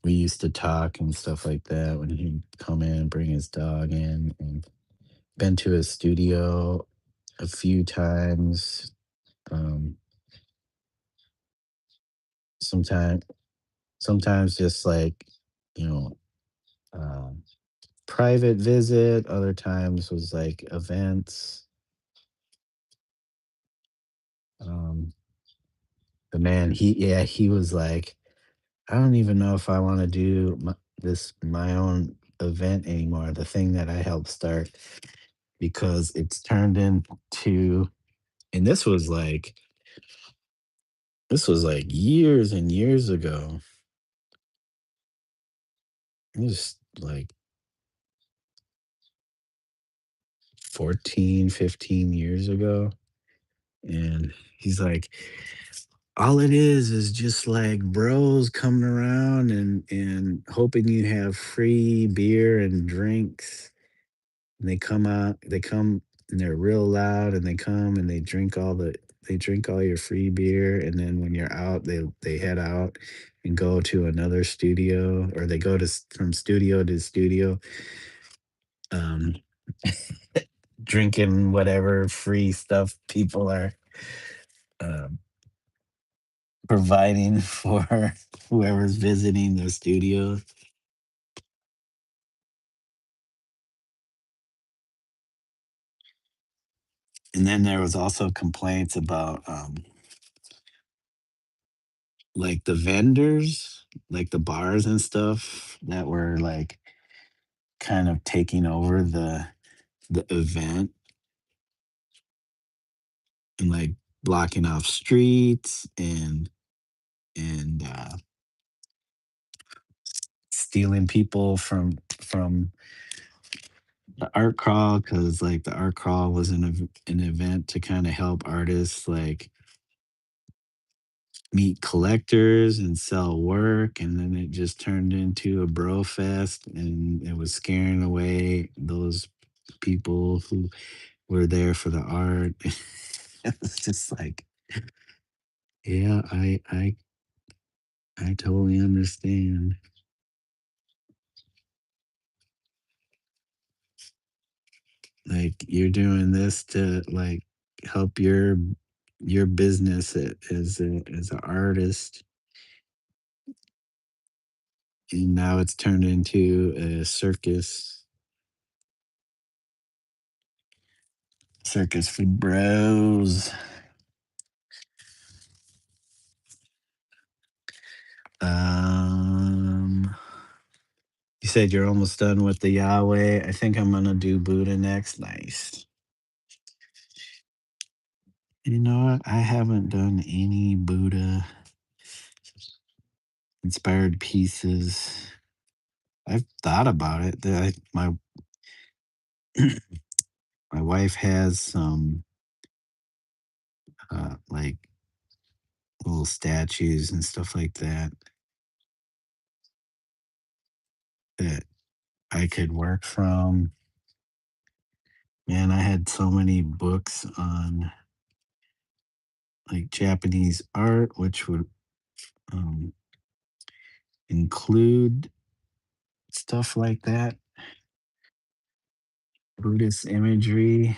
we used to talk and stuff like that when he'd come in, bring his dog in. And been to his studio a few times. Um, sometime, sometimes just like, you know, um, private visit. Other times was like events. Um, the man, he was like, I don't even know if I want to do my own event anymore. The thing that I helped start because it's turned into, and this was like years and years ago. It was like 14, 15 years ago. And he's like, all it is just like bros coming around and hoping you have free beer and drinks. And they come and they're real loud and they come and they drink all your free beer, and then when you're out, they head out and go to another studio, or they go from studio to studio, um drinking whatever free stuff people are um providing for whoever's visiting the studio. And then there was also complaints about like the vendors, like the bars and stuff that were like kind of taking over the event and like blocking off streets and stealing people from the art crawl, because like the art crawl was an event to kind of help artists like meet collectors and sell work, and then it just turned into a bro fest, and it was scaring away those people who were there for the art. It was just like, yeah, I totally understand. Like you're doing this to like help your business as an artist, and now it's turned into a circus for bros. Um, you said you're almost done with the Yahweh. I think I'm gonna do Buddha next. Nice. You know what? I haven't done any Buddha inspired pieces. I've thought about it. My wife has some like little statues and stuff like that that I could work from. Man, I had so many books on like Japanese art, which would um, include stuff like that, Buddhist imagery.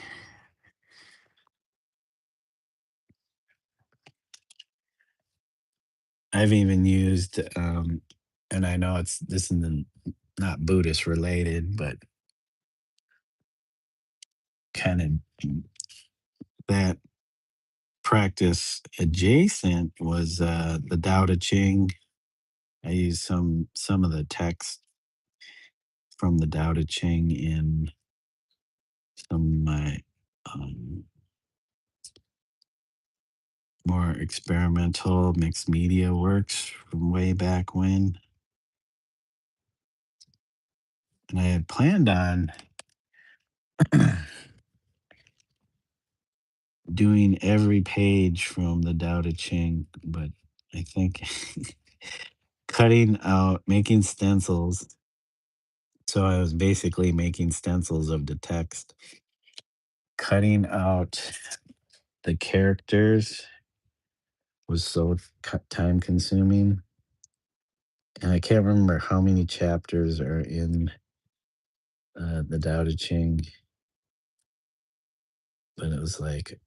I've even used, and I know this isn't not Buddhist related, but kind of that practice adjacent was the Tao Te Ching. I used some of the text from the Tao Te Ching in some of my um, more experimental mixed media works from way back when. And I had planned on doing every page from the Tao Te Ching, but I think cutting out, making stencils. So I was basically making stencils of the text, cutting out the characters was so time consuming. And I can't remember how many chapters are in the Tao Te Ching. but it was like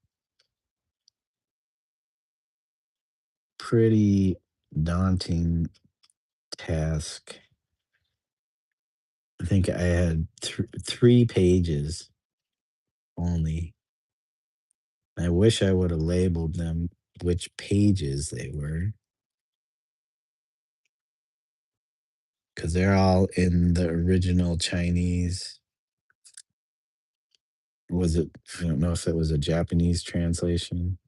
pretty daunting task. I think I had 3 pages only. I wish I would have labeled them which pages they were because they're all in the original Chinese. Was it? I don't know if it was a Japanese translation.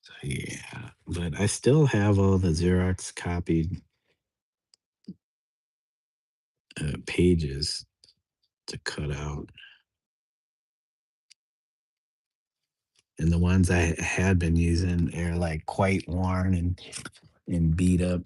So, yeah, but I still have all the Xerox copied pages to cut out. And the ones I had been using are like quite worn and beat up.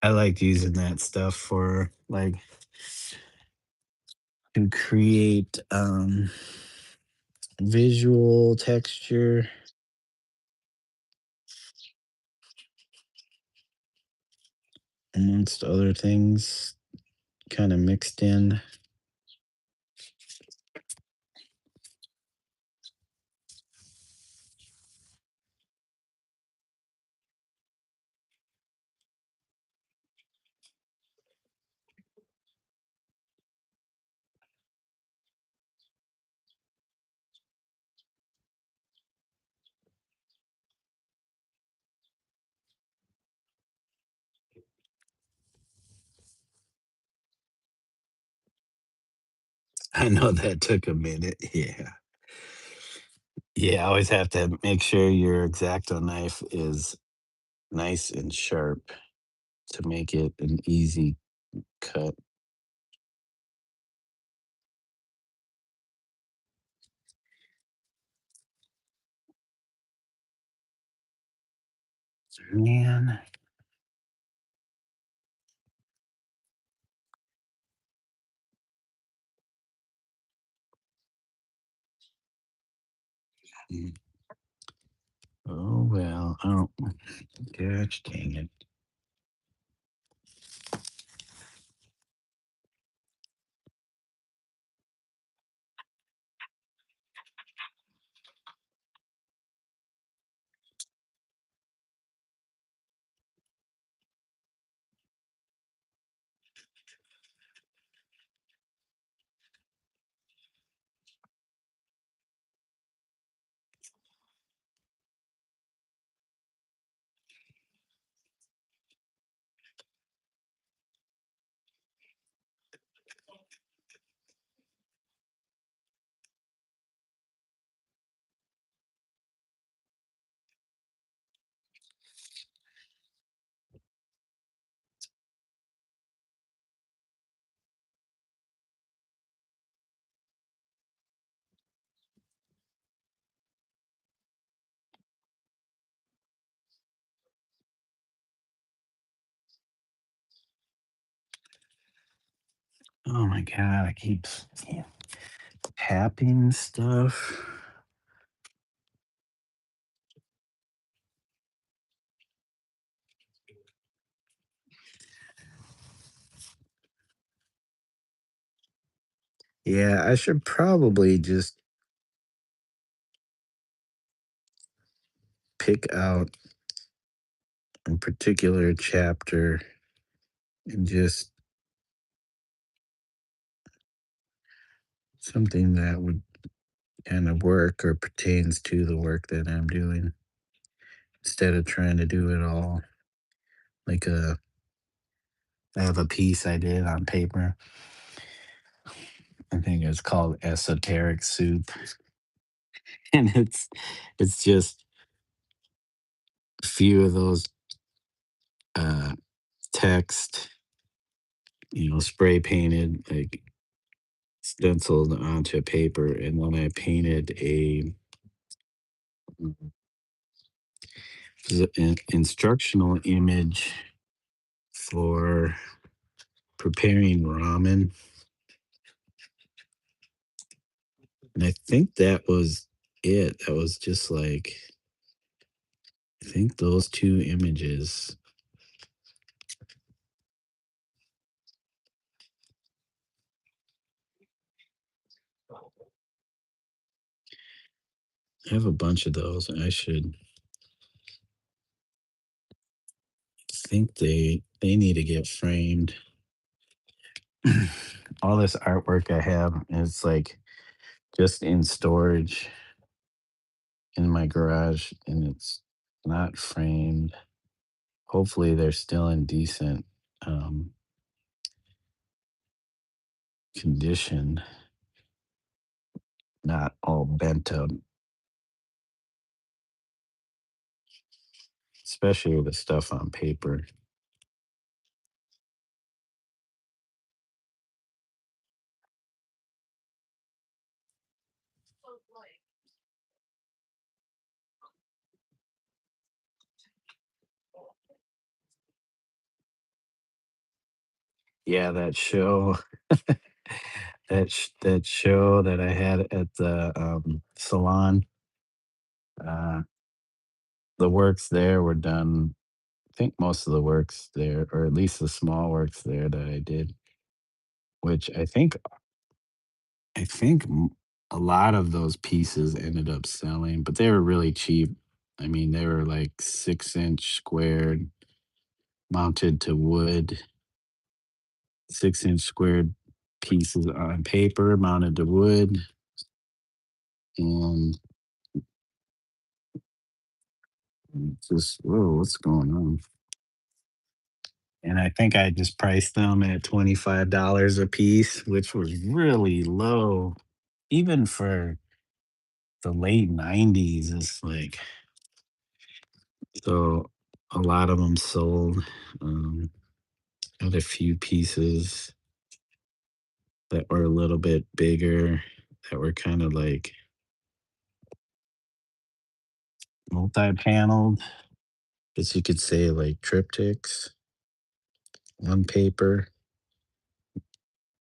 I liked using that stuff for like to create visual texture amongst other things kind of mixed in. I know that took a minute. Yeah. Yeah, I always have to make sure your X-Acto knife is nice and sharp to make it an easy cut. Man. Mm. Oh well. Oh, gosh dang it. Oh my god, I keep tapping stuff. Yeah, I should probably just pick out a particular chapter and just something that would kind of work or pertains to the work that I'm doing instead of trying to do it all. Like I have a piece I did on paper. I think it's called Esoteric Soup. And it's just a few of those uh text spray painted, like stenciled onto paper, and then I painted a an instructional image for preparing ramen. And I think that was it. That was just like, I think those two images. I have a bunch of those. I should think they need to get framed. All this artwork I have is like just in storage in my garage, and it's not framed. Hopefully they're still in decent um, condition, not all bent up, especially the stuff on paper. Yeah, that show, that show that I had at the salon. Uh, the works there were done. I think most of the works there, or at least the small works there that I did, which I think a lot of those pieces ended up selling, but they were really cheap. I mean, they were like 6-inch squared, mounted to wood, 6-inch squared pieces on paper, mounted to wood, and just, whoa, what's going on? And I think I just priced them at $25 a piece, which was really low, even for the late 90s. It's like, so a lot of them sold. Um, had a few pieces that were a little bit bigger, that were kind of like multi-paneled, as you could say, like triptychs on paper.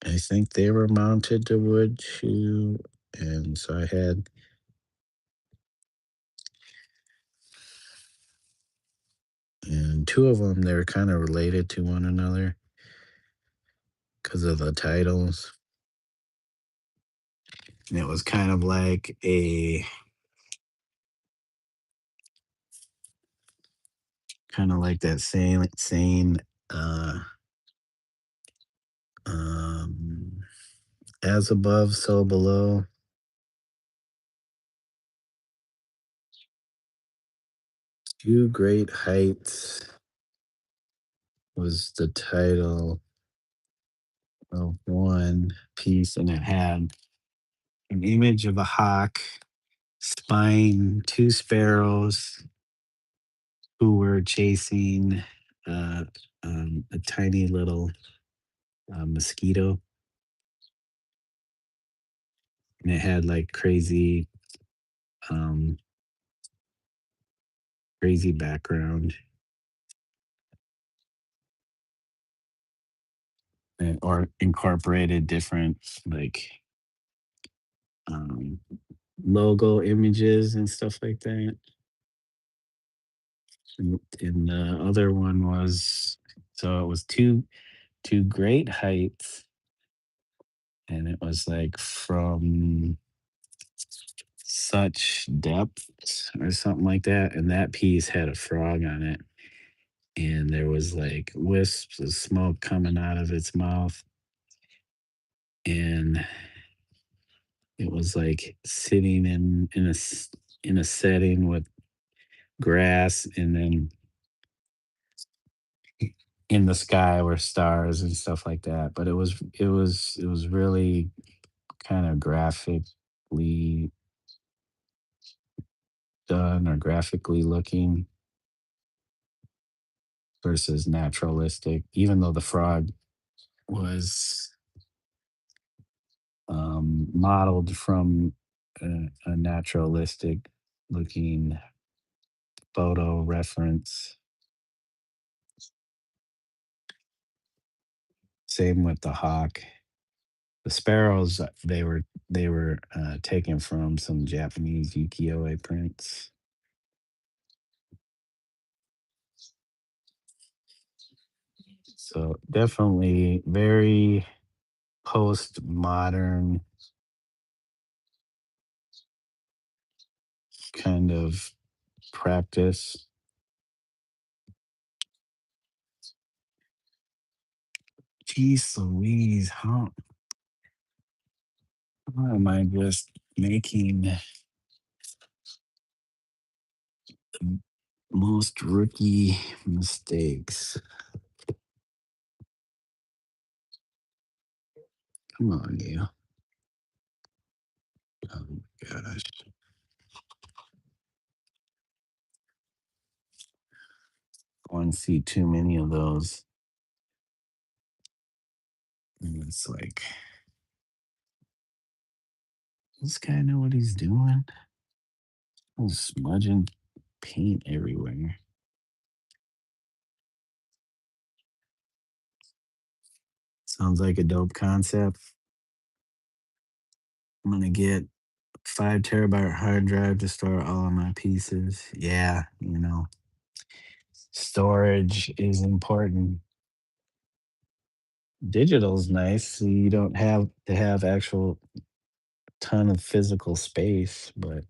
I think they were mounted to wood too. And so I had, and two of them, they were kind of related to one another because of the titles. And it was kind of like that same uh um as above, so below. Two Great Heights was the title of one piece, and it had an image of a hawk spying two sparrows who were chasing uh, a tiny little mosquito, and it had like um, crazy background, or incorporated different like um, logo images and stuff like that. And the other one was, so it was two great heights, and it was like from such depth or something like that. And that piece had a frog on it, and there was like wisps of smoke coming out of its mouth, and it was like sitting in a setting with grass, and then in the sky were stars and stuff like that. But it was really kind of graphically done, or graphically looking, versus naturalistic, even though the frog was modeled from a naturalistic looking photo reference. Same with the hawk. The sparrows, they were taken from some Japanese ukiyo-e prints. So definitely very postmodern kind of practice. Jeez Louise, how am I just making the most rookie mistakes? Come on, you. Oh my gosh. I want to see too many of those. And it's like, this guy know what he's doing? He's smudging paint everywhere. Sounds like a dope concept. I'm gonna get 5 terabyte hard drive to store all of my pieces. Yeah, storage is important. Digital's nice, so you don't have to have actual ton of physical space, but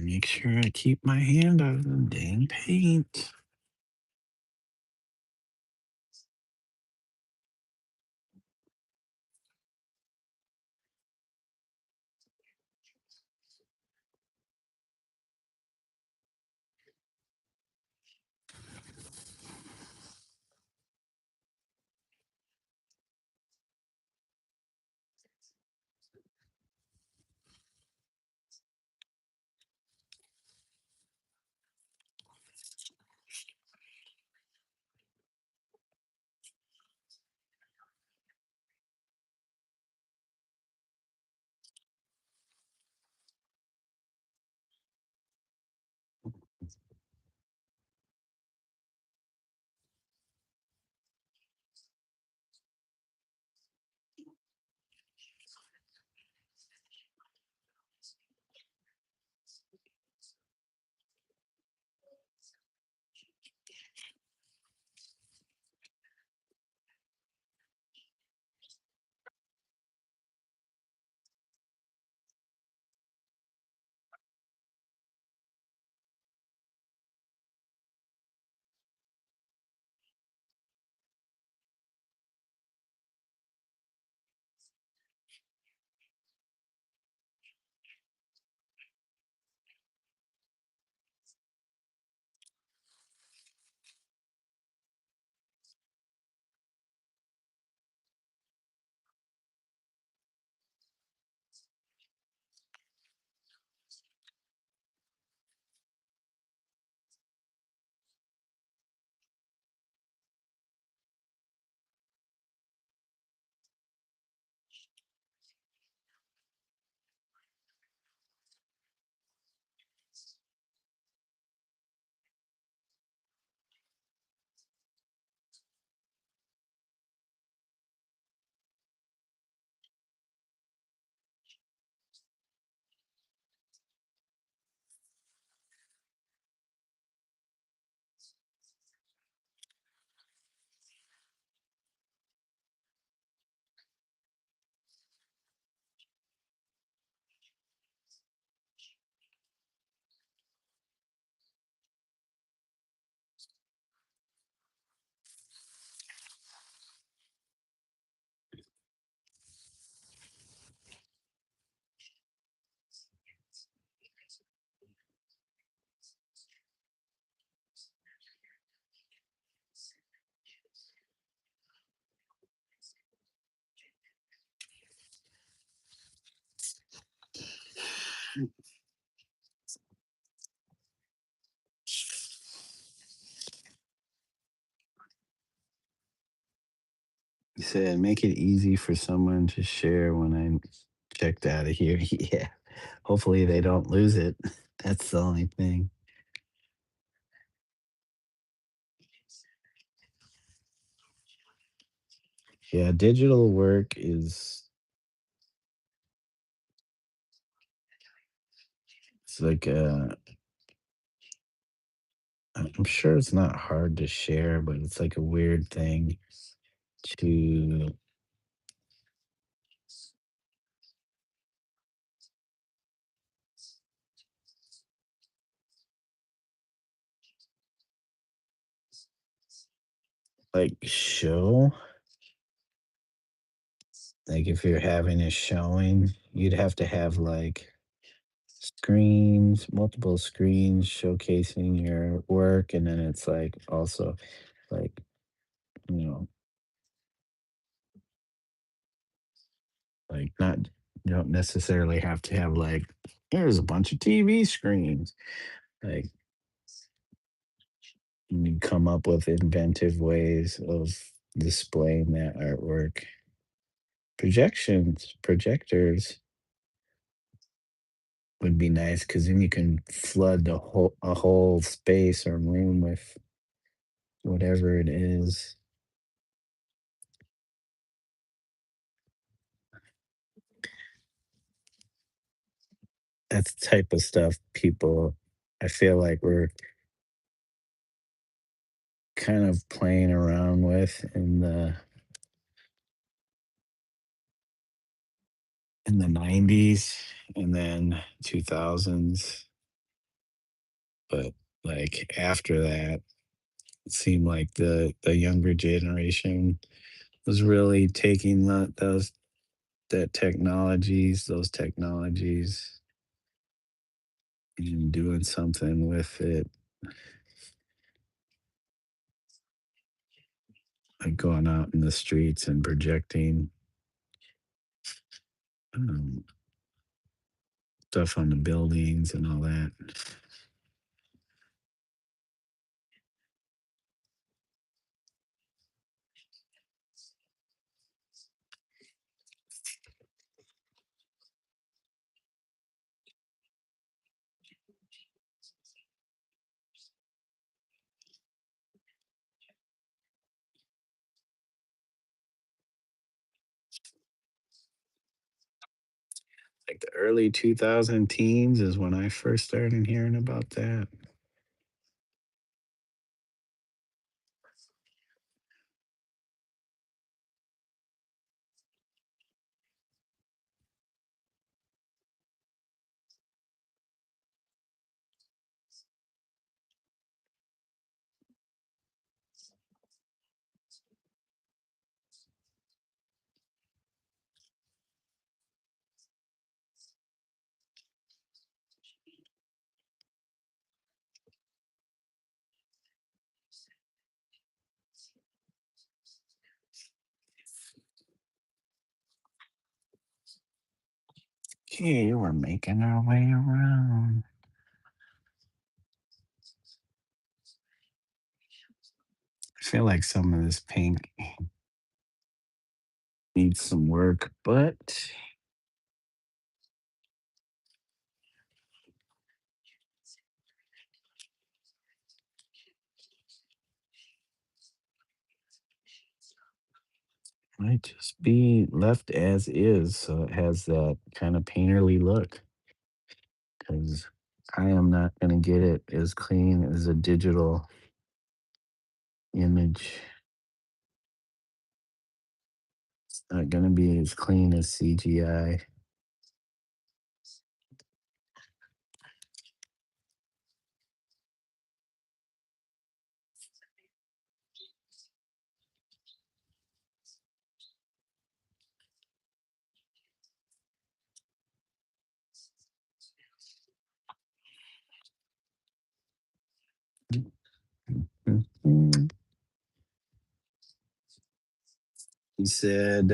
make sure I keep my hand out of the dang paint. You said make it easy for someone to share when I'm checked out of here. Yeah. Hopefully they don't lose it. That's the only thing. Yeah, digital work is it's like I'm sure it's not hard to share, but it's like a weird thing to like show. Like if you're having a showing, you'd have to have like screens, multiple screens showcasing your work, and then it's like also like, you know, like not you don't necessarily have to have like here's a bunch of TV screens. Like you come up with inventive ways of displaying that artwork. Projections, projectors would be nice because then you can flood the whole a whole space or room with whatever it is. That's the type of stuff people I feel like we're kind of playing around with in the 90s and then 2000s, but like after that, it seemed like the younger generation was really taking those technologies and doing something with it, like going out in the streets and projecting um, stuff on the buildings and all that. Like the early 2000 teens is when I first started hearing about that. Okay, we're making our way around. I feel like some of this paint needs some work, but might just be left as is, so it has that kind of painterly look. Because I am not gonna get it as clean as a digital image. It's not gonna be as clean as CGI. Mhm. He said,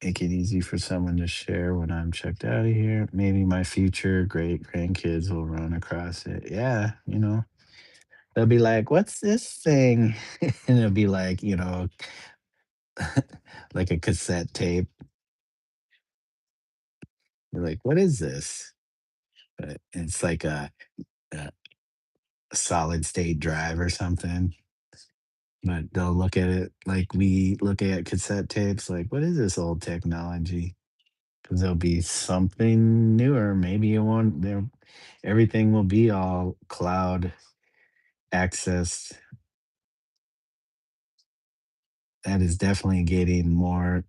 make it easy for someone to share when I'm checked out of here. Maybe my future great grandkids will run across it. Yeah, they'll be like, "What's this thing?" And it'll be like, like a cassette tape. They're like, "What is this?" But it's like a solid state drive or something. But they'll look at it like we look at cassette tapes, like, "What is this old technology?" Because there'll be something newer. Maybe it won't. There, everything will be all cloud accessed. That is definitely getting more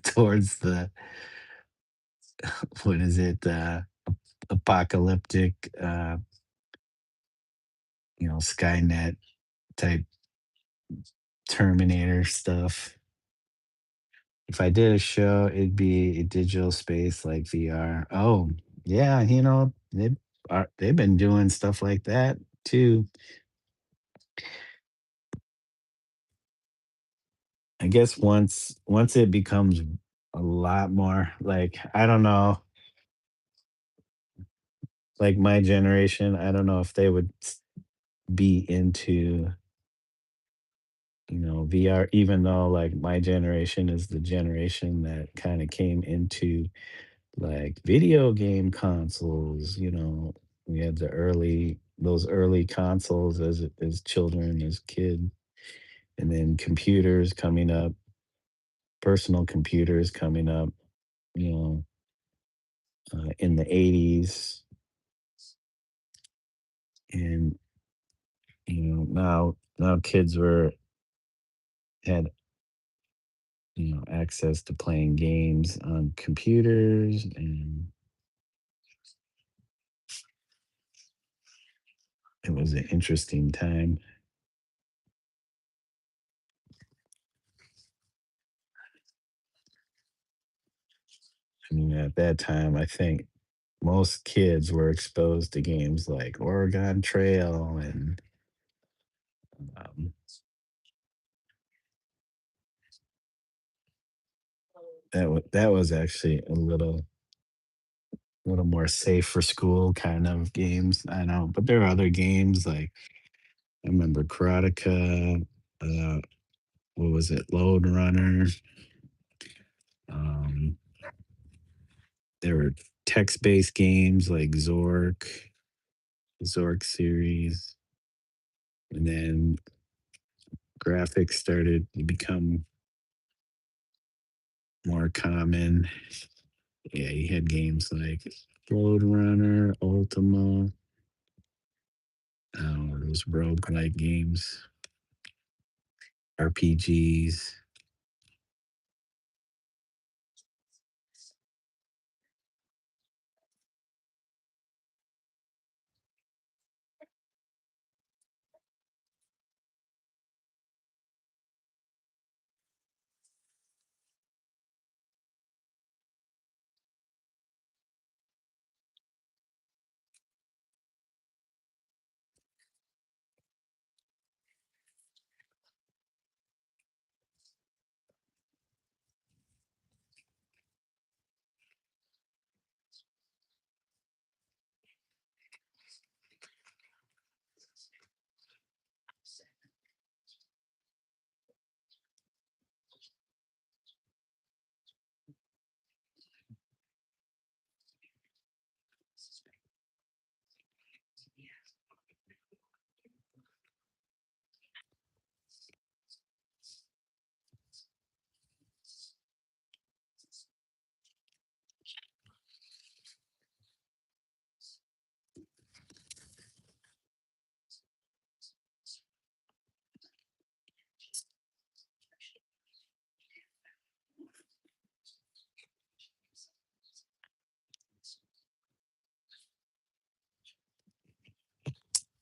towards the what is it? Apocalyptic, Skynet type Terminator stuff. If I did a show, it'd be a digital space like VR. Oh, yeah, they've been doing stuff like that too. I guess once it becomes a lot more like I don't know, like my generation, I don't know if they would be into VR, even though like my generation is the generation that kind of came into like video game consoles. We had those early consoles as children, as kids, and then computers coming up, personal computers coming up, you know, in the 80s. And now kids were had access to playing games on computers, and it was an interesting time. I mean, at that time, I think most kids were exposed to games like Oregon Trail, and um, that was actually a little more safe for school kind of games. I know, but there are other games like I remember Karateka. What was it? Load Runner. Um, there were text-based games like Zork series, and then graphics started to become more common. Yeah, you had games like Road Runner, Ultima, those roguelike games, RPGs.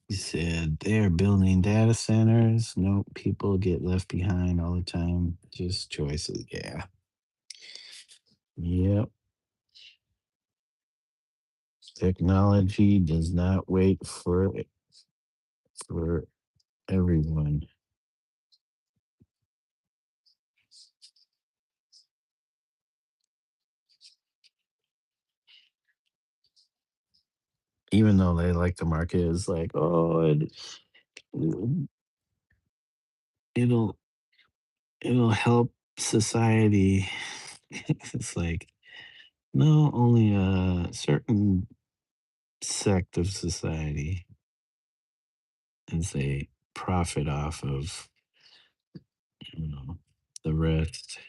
He said they're building data centers. No, people get left behind all the time. Just choices. Yeah. Yep. Technology does not wait for everyone. even though they like the market is like, oh, it'll it'll help society. It's like, no, only a certain sect of society as they profit off of, you know, the rest.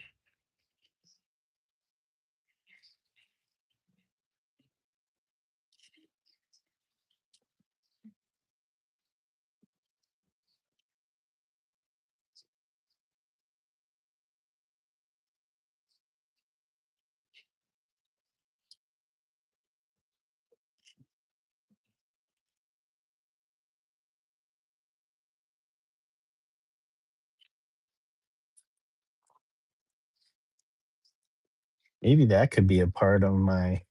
Maybe that could be a part of my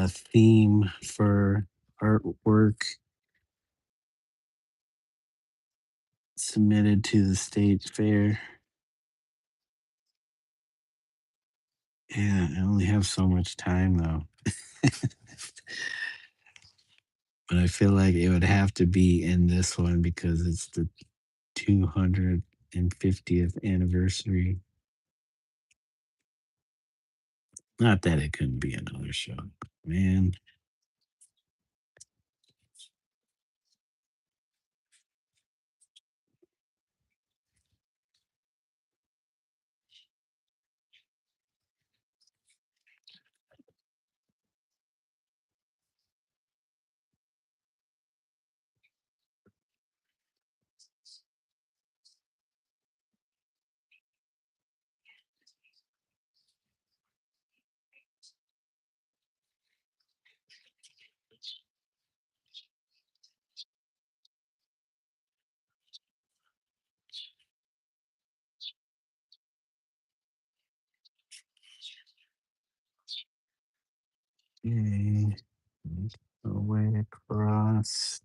theme for artwork submitted to the state fair. Yeah, I only have so much time though. But I feel like it would have to be in this one because it's the 250th anniversary. Not that it couldn't be another show. Man, okay. Make our way across.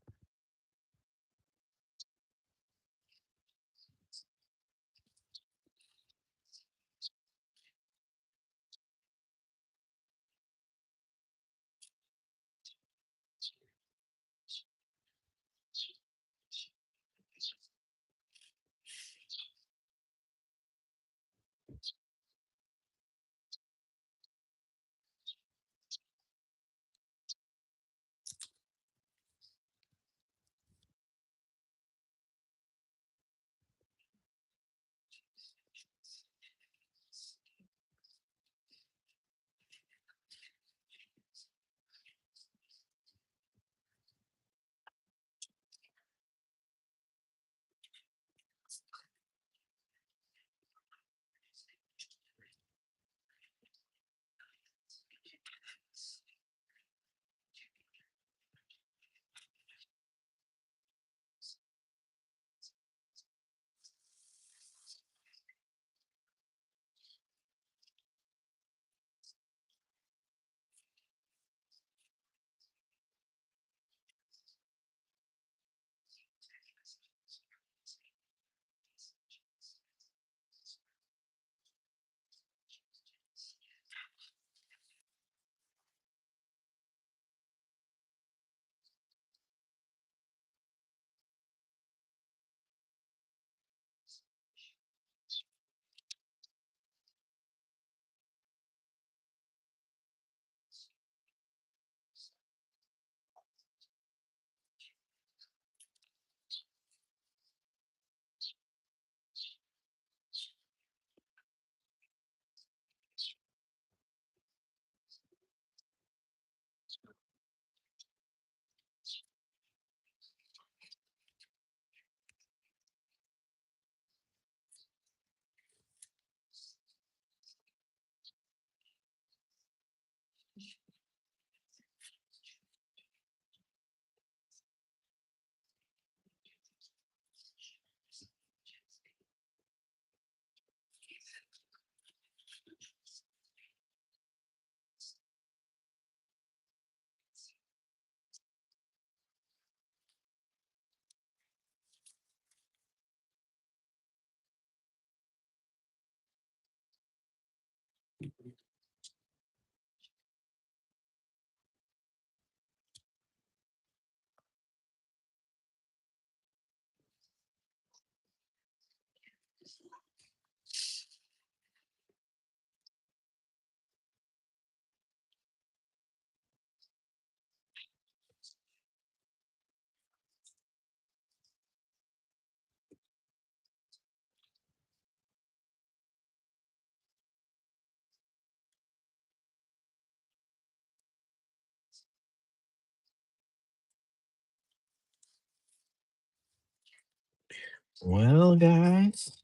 Well, guys,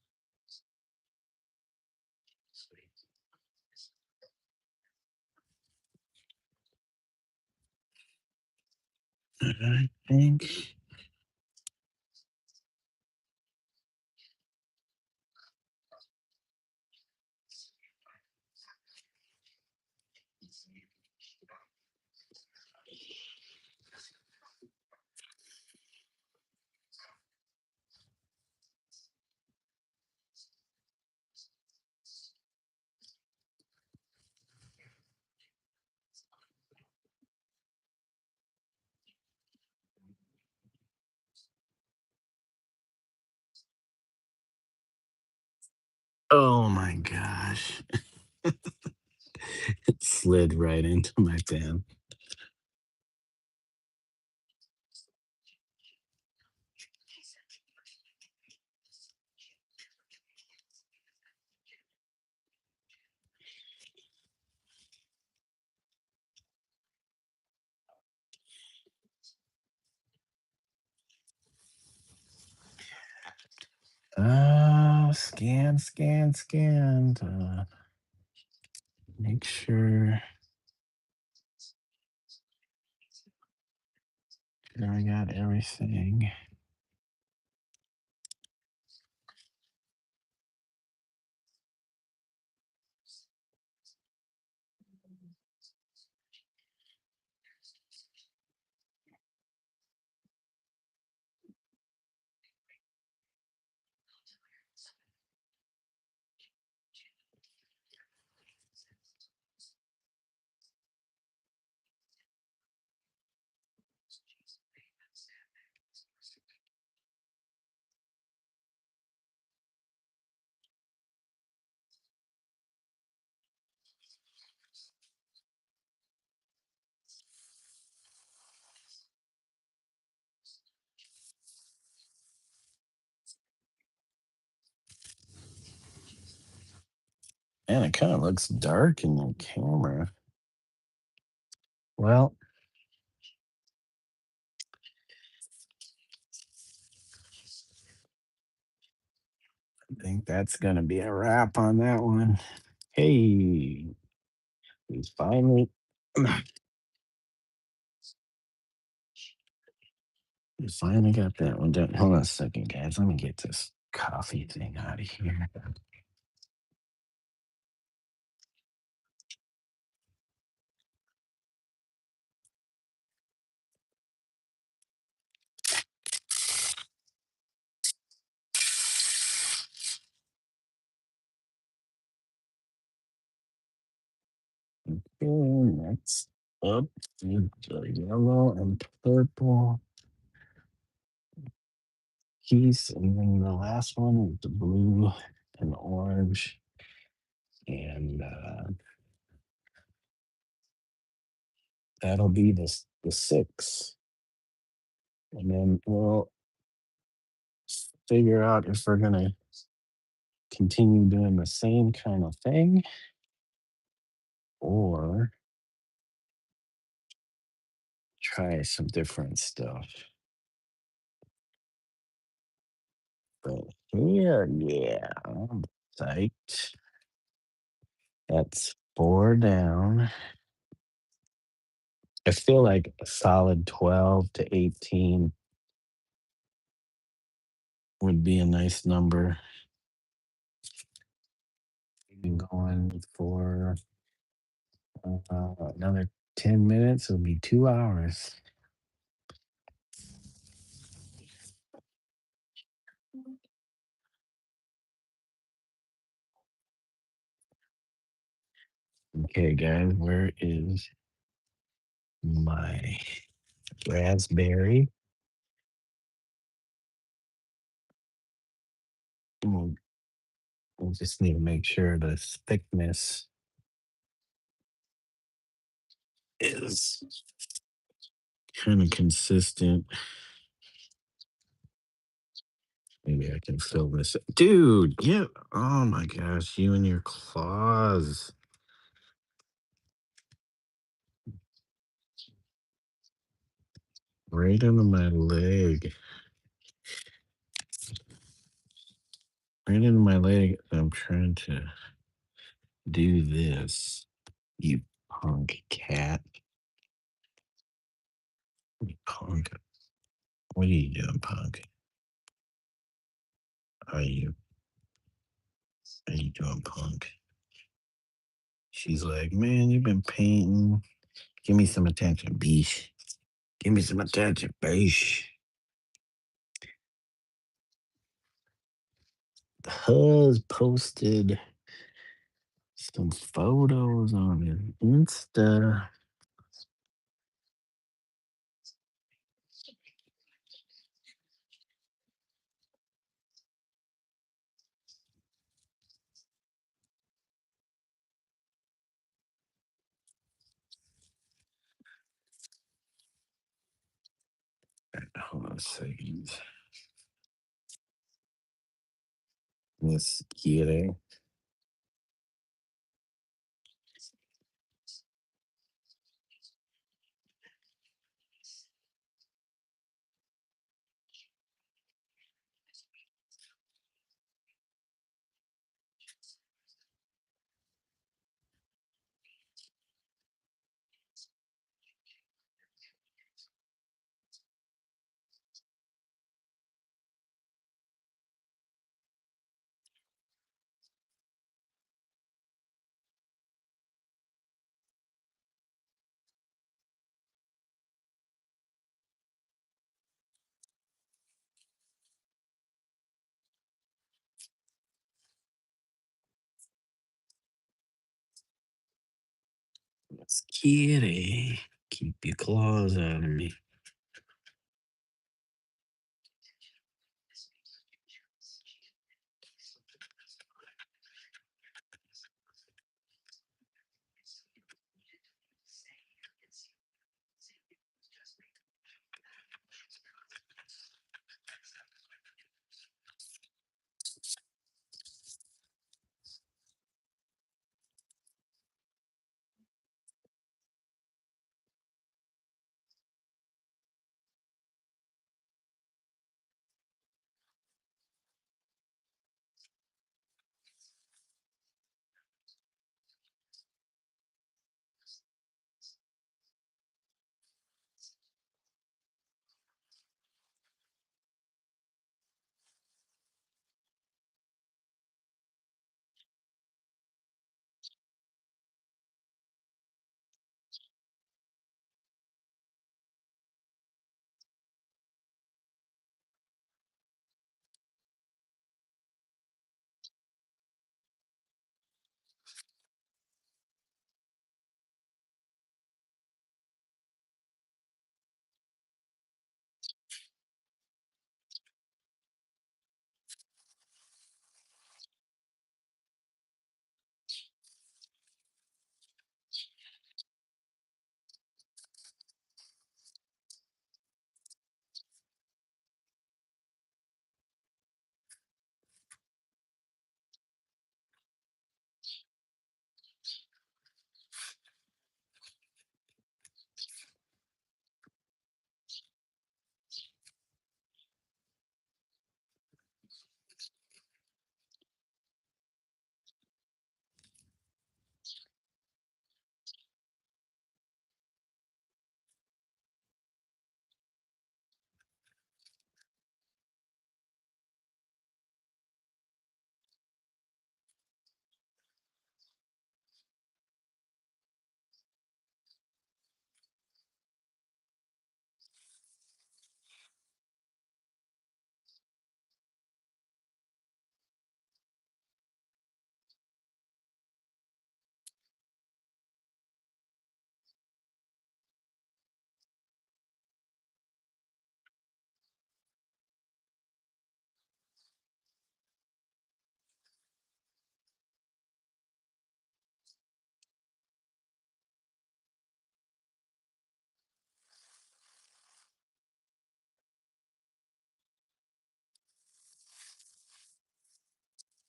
I think oh my gosh. It slid right into my pen. Scan. Make sure that I got everything. Man, it kind of looks dark in the camera. Well, I think that's gonna be a wrap on that one. Hey, we we finally got that one done. Hold on a second, guys. Let me get this coffee thing out of here. Okay, next up is the yellow and purple piece, and then the last one is the blue and orange, and that'll be the six. And then we'll figure out if we're gonna continue doing the same kind of thing or try some different stuff. But yeah, I'm psyched. That's four down. I feel like a solid 12 to 18 would be a nice number. Been going for another 10 minutes. It'll be 2 hours. Okay, guys, where is my raspberry? Mm, We just need to make sure the thickness is kind of consistent. Maybe I can fill this. Dude, yeah. Oh my gosh, you and your claws. Right under my leg. Right into my leg. I'm trying to do this. You punk cat. You punk. What are you doing, punk? Are you? Are you doing, punk? She's like, man, you've been painting. Give me some attention, beesh. Give me some attention, beesh. Huz posted some photos on his Insta. Hold on a second. Miss Kitty. Miss Kitty. Keep your claws out of me.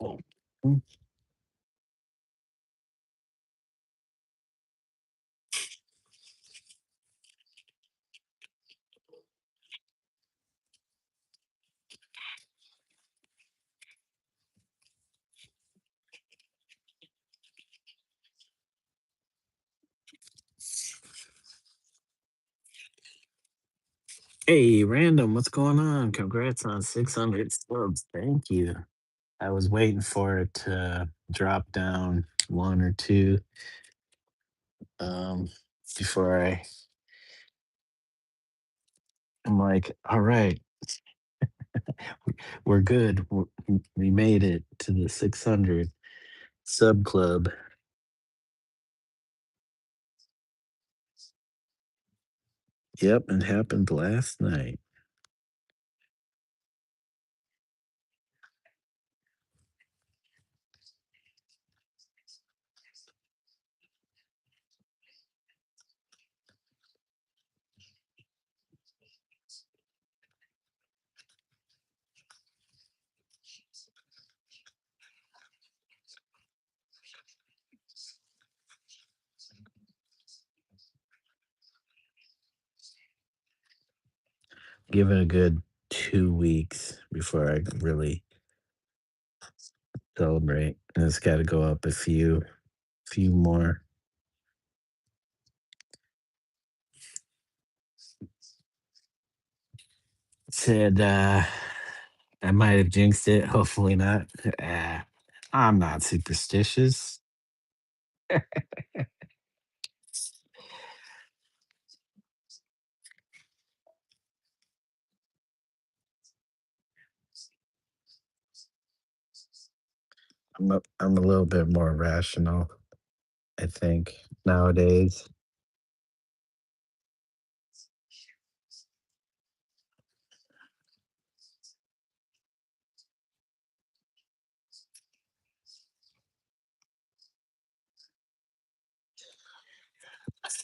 Oh, mm. Hey, random, what's going on? Congrats on 600 subs. Thank you. I was waiting for it to drop down one or two um, before I'm like, all right, we're good. We made it to the 600 sub club. Yep, it happened last night. Give it a good 2 weeks before I can really celebrate. And it's got to go up a few more. Said I might have jinxed it. Hopefully not. Uh, I'm not superstitious. I'm a little bit more rational, I think, nowadays.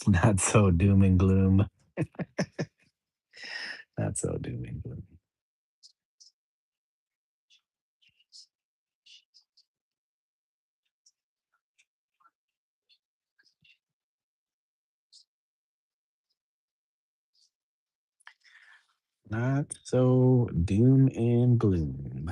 Not so doom and gloom. Not so doom and gloom. Not so doom and gloom.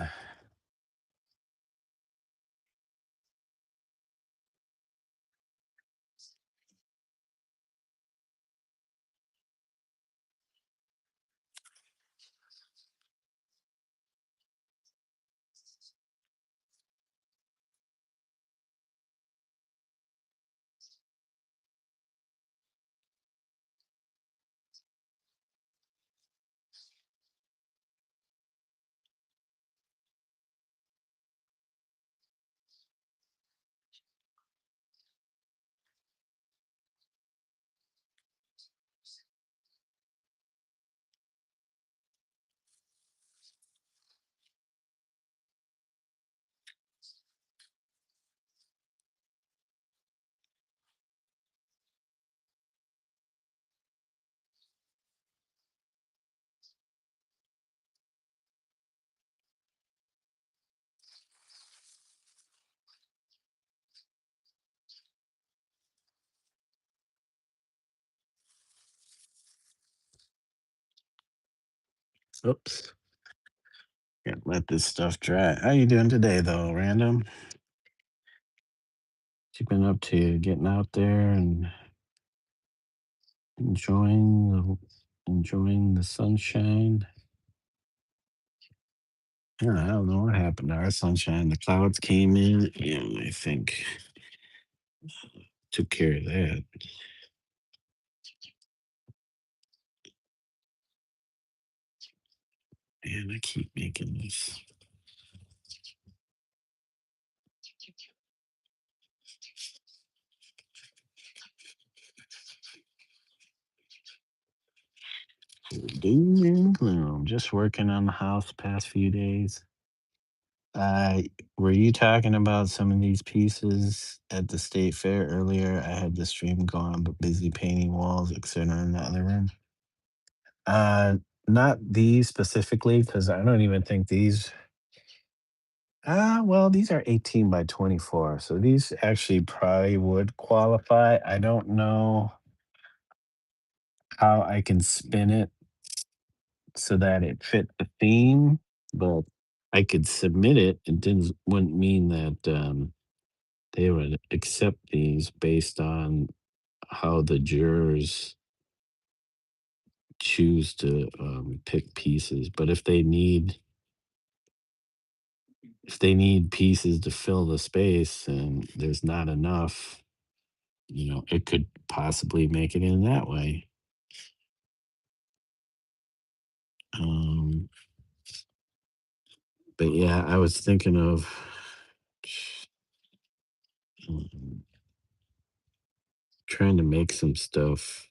Oops. Can't let this stuff dry. How you doing today, though, random? What you been up to? Getting out there and enjoying the sunshine. Yeah, I don't know what happened to our sunshine. The clouds came in, and I think took care of that. And I keep making this. Doom and gloom. Just working on the house past few days. Uh, were you talking about some of these pieces at the state fair earlier? I had the stream going, but busy painting walls, etc. in the other room. Uh, Not these specifically, because I don't even think these Well, these are 18 by 24, so these actually probably would qualify. I don't know how I can spin it so that it fit the theme, but I could submit it. It didn't wouldn't mean that they would accept these based on how the jurors choose to pick pieces. But if they need pieces to fill the space and there's not enough, it could possibly make it in that way. Um, but yeah, I was thinking of um, trying to make some stuff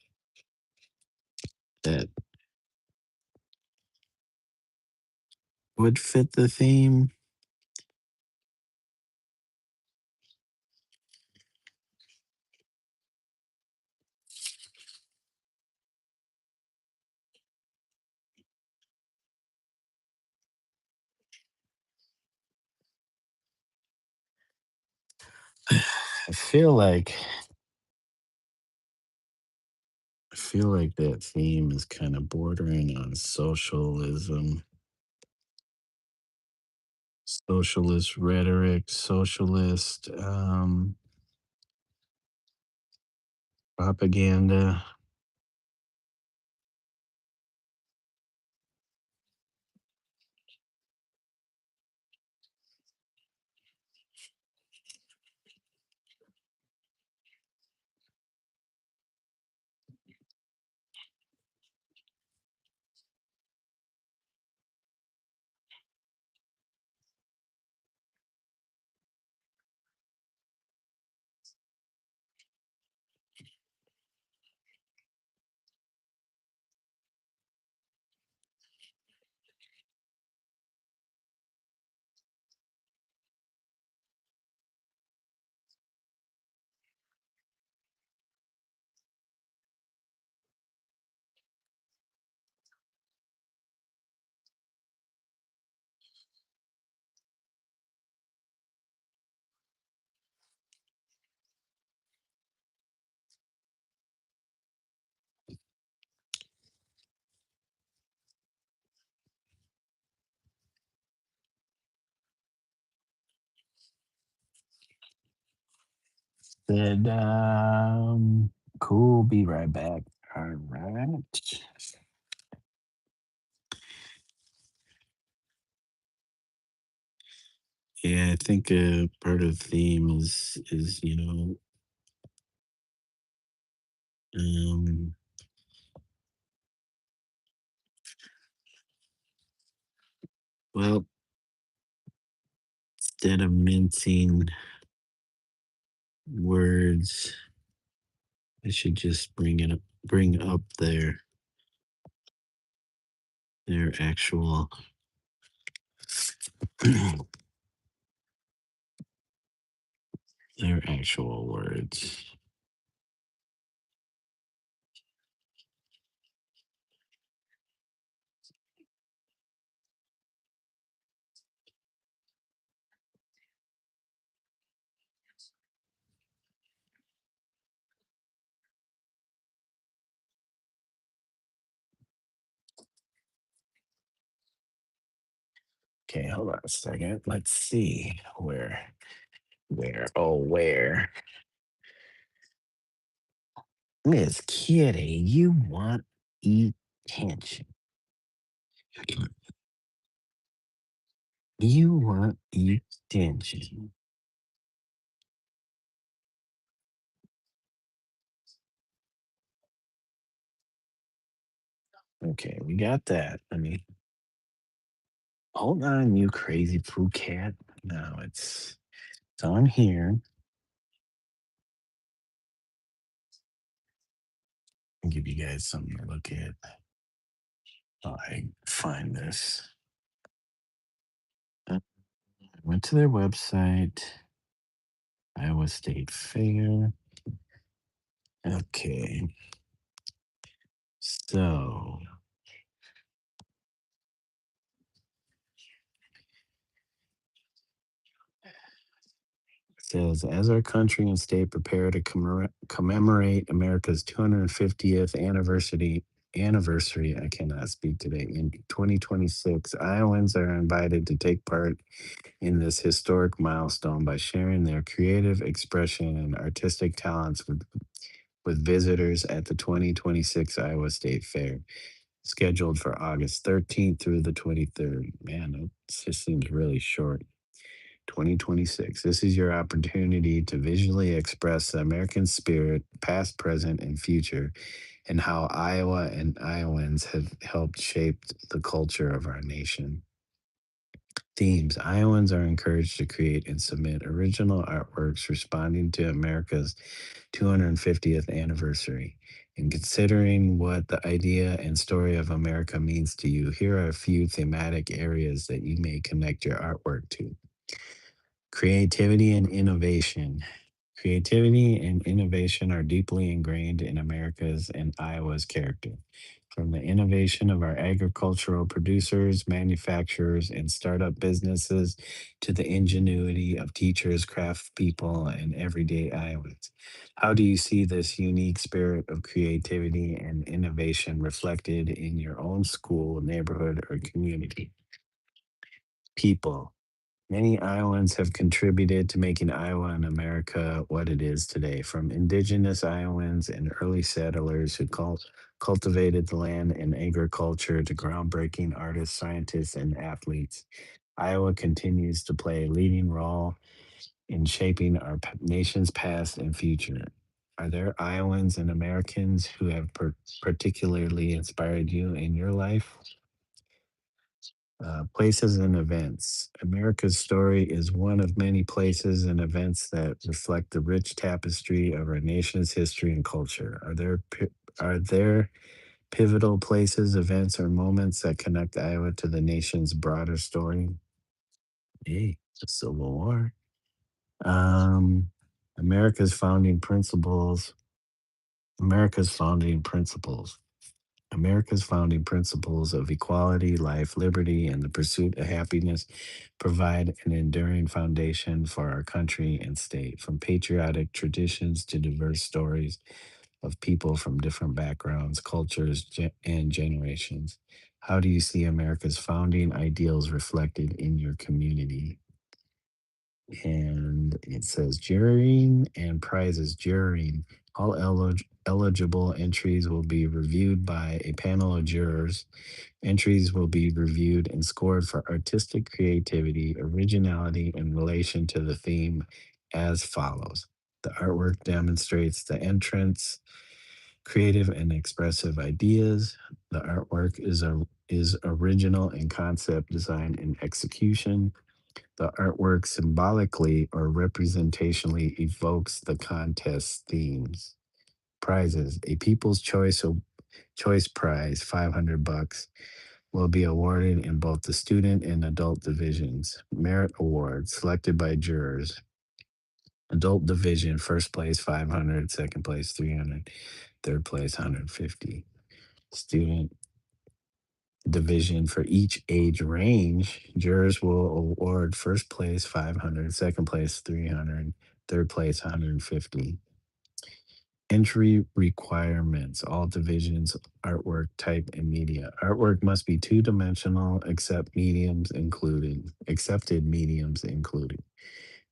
that would fit the theme. I feel like I feel like that theme is kind of bordering on socialist rhetoric, socialist propaganda. Said, cool, be right back. All right. Yeah, I think part of the theme is um, well, instead of mincing words, I should just bring up their actual their actual words. Okay, hold on a second. Let's see where. Miss Kitty, you want attention. You want attention. Okay, we got that. Let me hold on, you crazy poo cat. Now it's on here. I'll give you guys something to look at. I find this. I went to their website, Iowa State Fair. Okay, so Says, as our country and state prepare to commemorate America's 250th anniversary, I cannot speak today, in 2026, Iowans are invited to take part in this historic milestone by sharing their creative expression and artistic talents with visitors at the 2026 Iowa State Fair, scheduled for August 13th through the 23rd. Man, it just seems really short. 2026. This is your opportunity to visually express the American spirit, past, present, and future, and how Iowa and Iowans have helped shape the culture of our nation. Themes: Iowans are encouraged to create and submit original artworks responding to America's 250th anniversary. In considering what the idea and story of America means to you, here are a few thematic areas that you may connect your artwork to. Creativity and innovation. Creativity and innovation are deeply ingrained in America's and Iowa's character. From the innovation of our agricultural producers, manufacturers, and startup businesses to the ingenuity of teachers, craft people, and everyday Iowans. How do you see this unique spirit of creativity and innovation reflected in your own school, neighborhood, or community? People. Many Iowans have contributed to making Iowa and America what it is today, from indigenous Iowans and early settlers who cultivated the land and agriculture to groundbreaking artists, scientists, and athletes. Iowa continues to play a leading role in shaping our nation's past and future. Are there Iowans and Americans who have particularly inspired you in your life? Places and events. America's story is one of many places and events that reflect the rich tapestry of our nation's history and culture. Are there pivotal places, events, or moments that connect Iowa to the nation's broader story? Hey, the Civil War. Um, America's founding principles. America's founding principles. America's founding principles of equality, life, liberty, and the pursuit of happiness provide an enduring foundation for our country and state, from patriotic traditions to diverse stories of people from different backgrounds, cultures, and generations. How do you see America's founding ideals reflected in your community? And it says jurying and prizes. Jurying. All eligible entries will be reviewed by a panel of jurors. Entries will be reviewed and scored for artistic creativity, originality, in relation to the theme as follows. The artwork demonstrates the entrance, creative and expressive ideas. The artwork is original in concept, design, and execution. The artwork symbolically or representationally evokes the contest themes. Prizes: a Choice Prize, $500, will be awarded in both the student and adult divisions. Merit Awards selected by jurors. Adult division, first place 500, second place 300, third place 150. Student division for each age range, jurors will award first place 500, second place 300, third place 150. Entry requirements, all divisions, artwork type and media. Artwork must be two-dimensional, accepted mediums including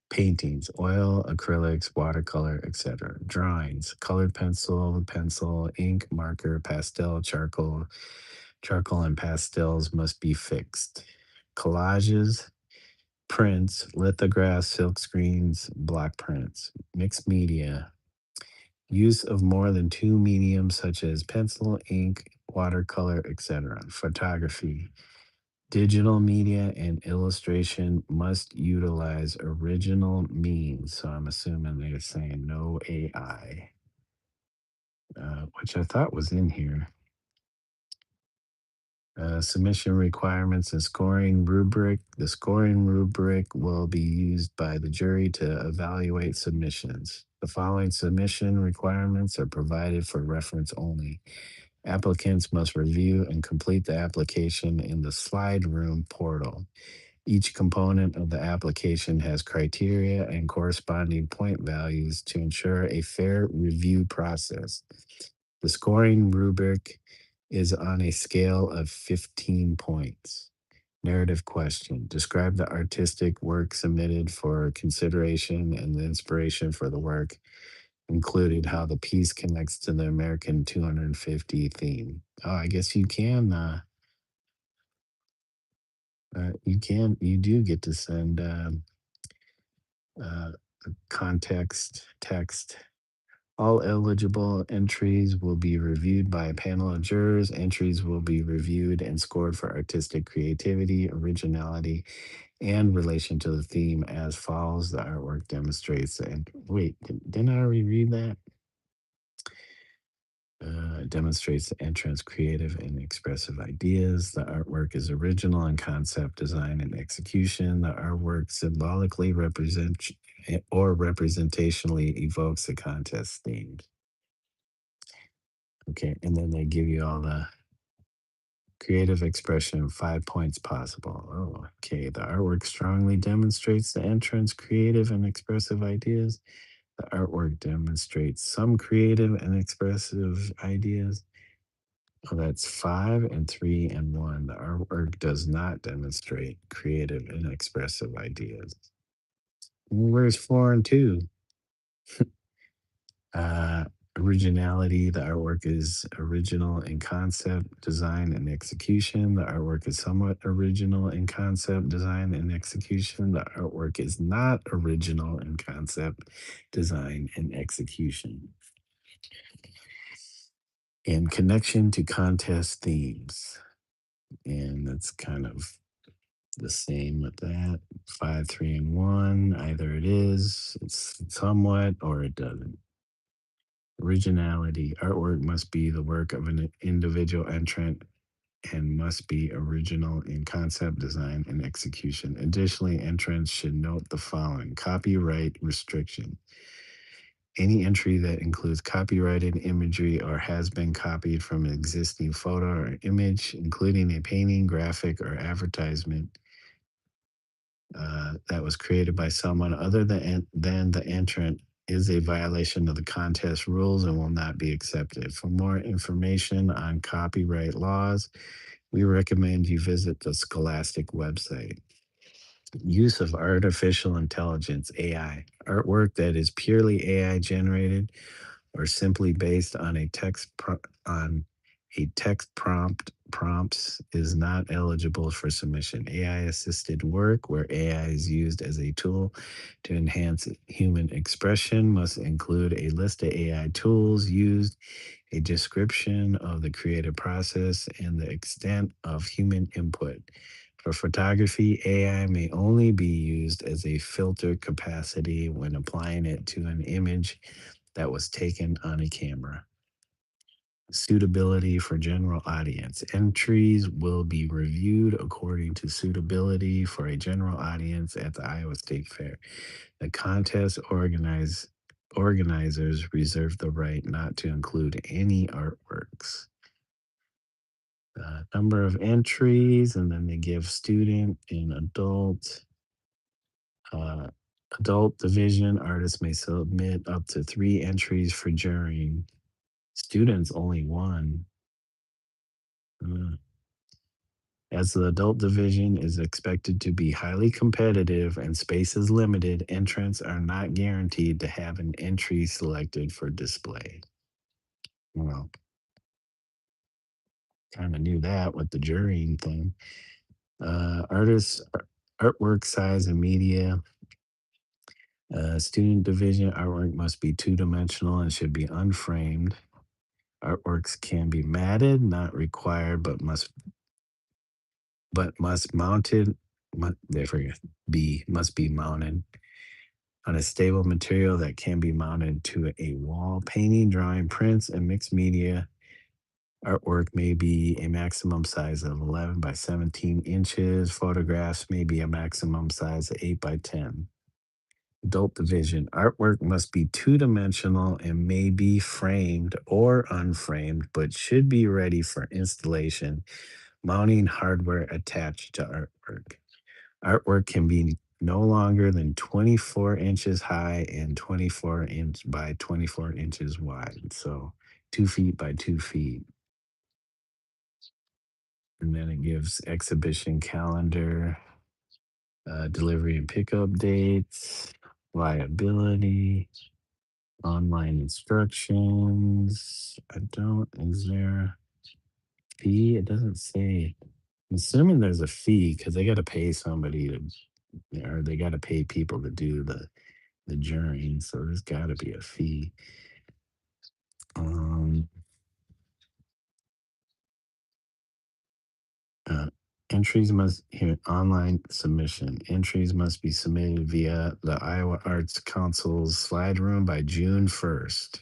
paintings, oil, acrylics, watercolor, etc. Drawings, colored pencil, ink, marker, pastel, charcoal and pastels must be fixed. Collages, prints, lithographs, silk screens, block prints. Mixed media, use of more than two mediums such as pencil, ink, watercolor, etc. Photography, digital media and illustration must utilize original means. So I'm assuming they're saying no AI, which I thought was in here. Submission requirements and scoring rubric. The scoring rubric will be used by the jury to evaluate submissions. The following submission requirements are provided for reference only. Applicants must review and complete the application in the slide room portal. Each component of the application has criteria and corresponding point values to ensure a fair review process. The scoring rubric is on a scale of 15 points. Narrative question. Describe the artistic work submitted for consideration and the inspiration for the work, included how the piece connects to the American 250 theme. Oh, I guess you do get to send uh, context text. All eligible entries will be reviewed by a panel of jurors. Entries will be reviewed and scored for artistic creativity, originality, and relation to the theme as follows. The artwork demonstrates, and wait, didn't I already read that? Demonstrates the entrance creative and expressive ideas. The artwork is original in concept, design, and execution. The artwork symbolically represents or representationally evokes the contest theme. Okay, and then they give you all the creative expression, 5 points possible. Oh, okay. The artwork strongly demonstrates the entrance creative and expressive ideas. The artwork demonstrates some creative and expressive ideas. Oh, that's five and three and one. The artwork does not demonstrate creative and expressive ideas. Where's four and two? Uh, Originality. The artwork is original in concept, design, and execution. The artwork is somewhat original in concept, design, and execution. The artwork is not original in concept, design, and execution. In connection to contest themes. And that's kind of the same with that. Five, three, and one. Either it is, it's somewhat, or it doesn't. Originality. Artwork must be the work of an individual entrant and must be original in concept, design, and execution. Additionally, entrants should note the following: copyright restriction. Any entry that includes copyrighted imagery or has been copied from an existing photo or image, including a painting, graphic, or advertisement that was created by someone other than the entrant, is a violation of the contest rules and will not be accepted. For more information on copyright laws, we recommend you visit the Scholastic website. Use of artificial intelligence, AI. Artwork that is purely AI generated or simply based on on a text prompts is not eligible for submission. AI assisted work where AI is used as a tool to enhance human expression must include a list of AI tools used, a description of the creative process, and the extent of human input. For photography, AI may only be used as a filter capacity when applying it to an image that was taken on a camera. Suitability for general audience. Entries will be reviewed according to suitability for a general audience at the Iowa State Fair. The organizers reserve the right not to include any artworks. Number of entries, and then they give student and adult. Uh, Adult division artists may submit up to 3 entries for jury. Students only one. Uh, As the adult division is expected to be highly competitive and space is limited, entrants are not guaranteed to have an entry selected for display. Well, kind of knew that with the jurying thing. Artists, artwork size and media. Student division artwork must be two-dimensional and should be unframed. Artworks can be matted, not required, but must mounted. They forget B must be mounted on a stable material that can be mounted to a wall. Painting, drawing, prints, and mixed media artwork may be a maximum size of 11 by 17 inches. Photographs may be a maximum size of 8 by 10. Adult division artwork must be two-dimensional and may be framed or unframed, but should be ready for installation. Mounting hardware attached to artwork. Artwork can be no longer than 24 inches high and 24-inch by 24 inches wide. So 2 feet by 2 feet. And then it gives exhibition calendar, delivery and pickup dates, liability, online instructions. I don't, is there a fee? It doesn't say. I'm assuming there's a fee because they got to pay somebody to, or they got to pay people to do the journey. So there's got to be a fee. Um, Uh, entries must here online submission. Entries must be submitted via the Iowa Arts Council's slide room by June 1st,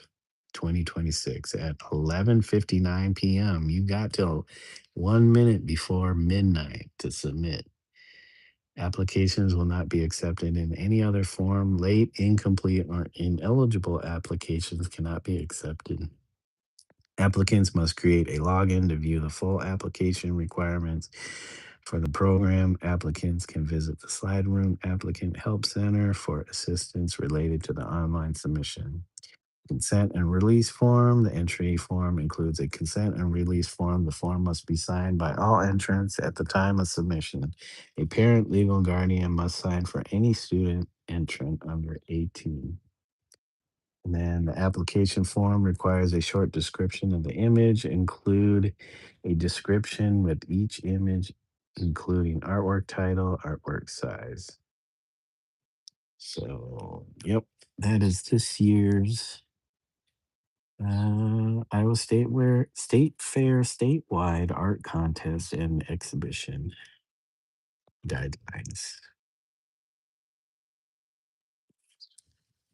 2026 at 11:59 p.m. You got till 1 minute before midnight to submit. Applications will not be accepted in any other form. Late, incomplete, or ineligible applications cannot be accepted. Applicants must create a login to view the full application requirements for the program. Applicants can visit the Slide Room Applicant Help Center for assistance related to the online submission. Consent and release form. The entry form includes a consent and release form. The form must be signed by all entrants at the time of submission. A parent, legal guardian must sign for any student entrant under 18. And then the application form requires a short description of the image, include a description with each image, including artwork title, artwork size. So, yep, that is this year's Iowa State Fair statewide art contest and exhibition guidelines.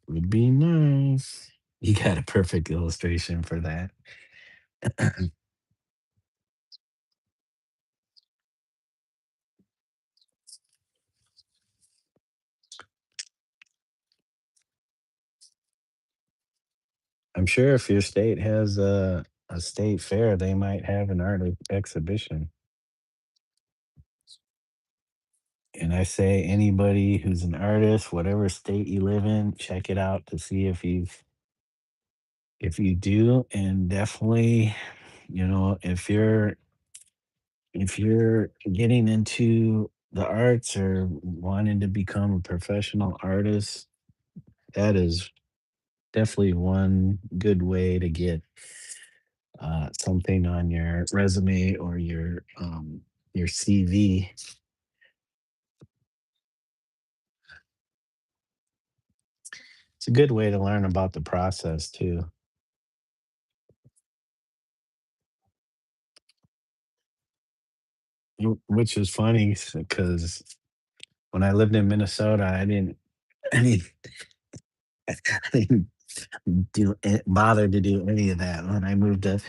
Would be nice. You got a perfect illustration for that. I'm sure if your state has a state fair, they might have an art exhibition. And I say anybody who's an artist, whatever state you live in, check it out to see if you do. And definitely, if you're getting into the arts or wanting to become a professional artist, that is definitely one good way to get something on your resume or your CV. It's a good way to learn about the process too. Which is funny because when I lived in Minnesota, I didn't, I didn't bother to do any of that. When I moved to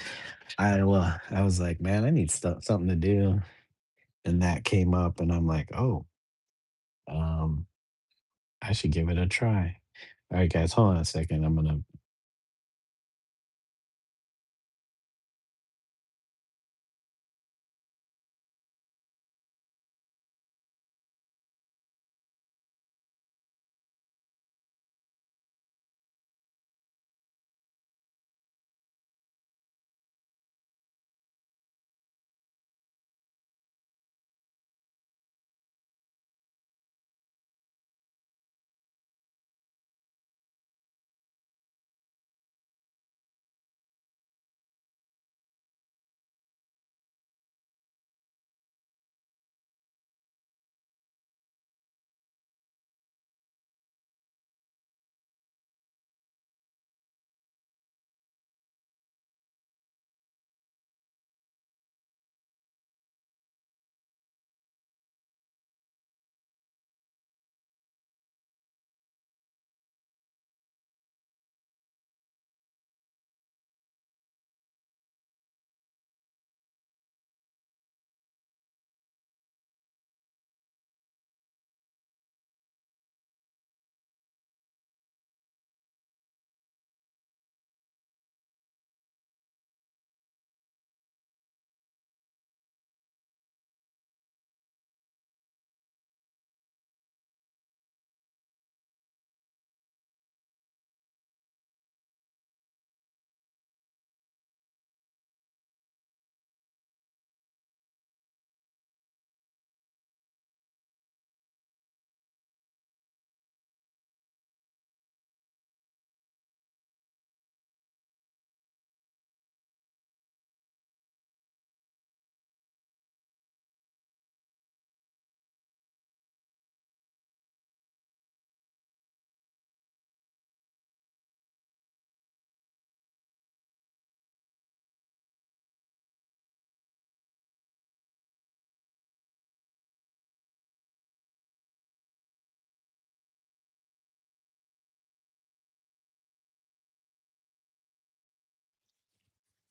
Iowa, I was like, man, I need something to do, and that came up, and I'm like, oh, um, I should give it a try. All right, guys, hold on a second. I'm gonna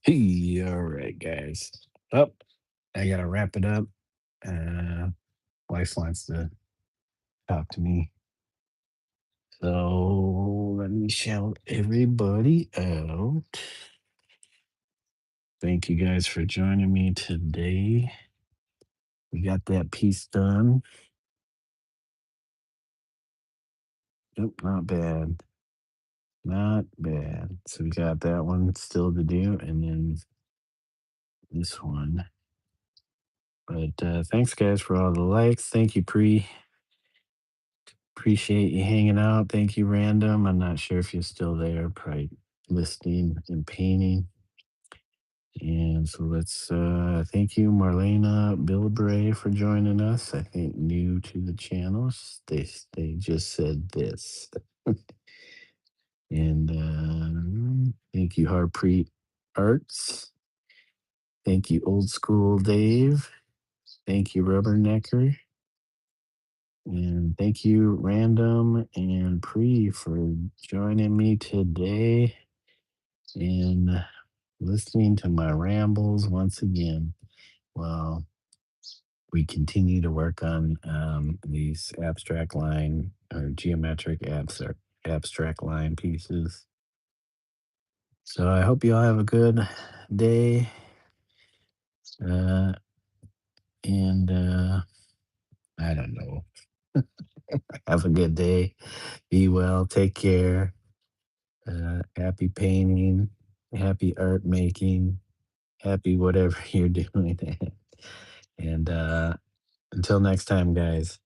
Hey, all right, guys. Up. I gotta wrap it up. Wife wants to talk to me. So let me shout everybody out. Thank you guys for joining me today. We got that piece done. Nope, not bad. Not bad. So we got that one still to do, and then this one. But thanks, guys, for all the likes. Thank you, Pre. Appreciate you hanging out. Thank you, Random. I'm not sure if you're still there, probably listening and painting. And so let's thank you, Marlena Bilbray, for joining us. I think new to the channels. They just said this. And thank you, Harpreet Arts. Thank you, Old School Dave. Thank you, Rubbernecker. And thank you, Random and Pre, for joining me today and listening to my rambles once again. Well, we continue to work on these abstract line or geometric abstract line pieces. So I hope you all have a good day. Uh, and I don't know. Have a good day. Be well. Take care. Happy painting. Happy art making. Happy whatever you're doing. And until next time, guys.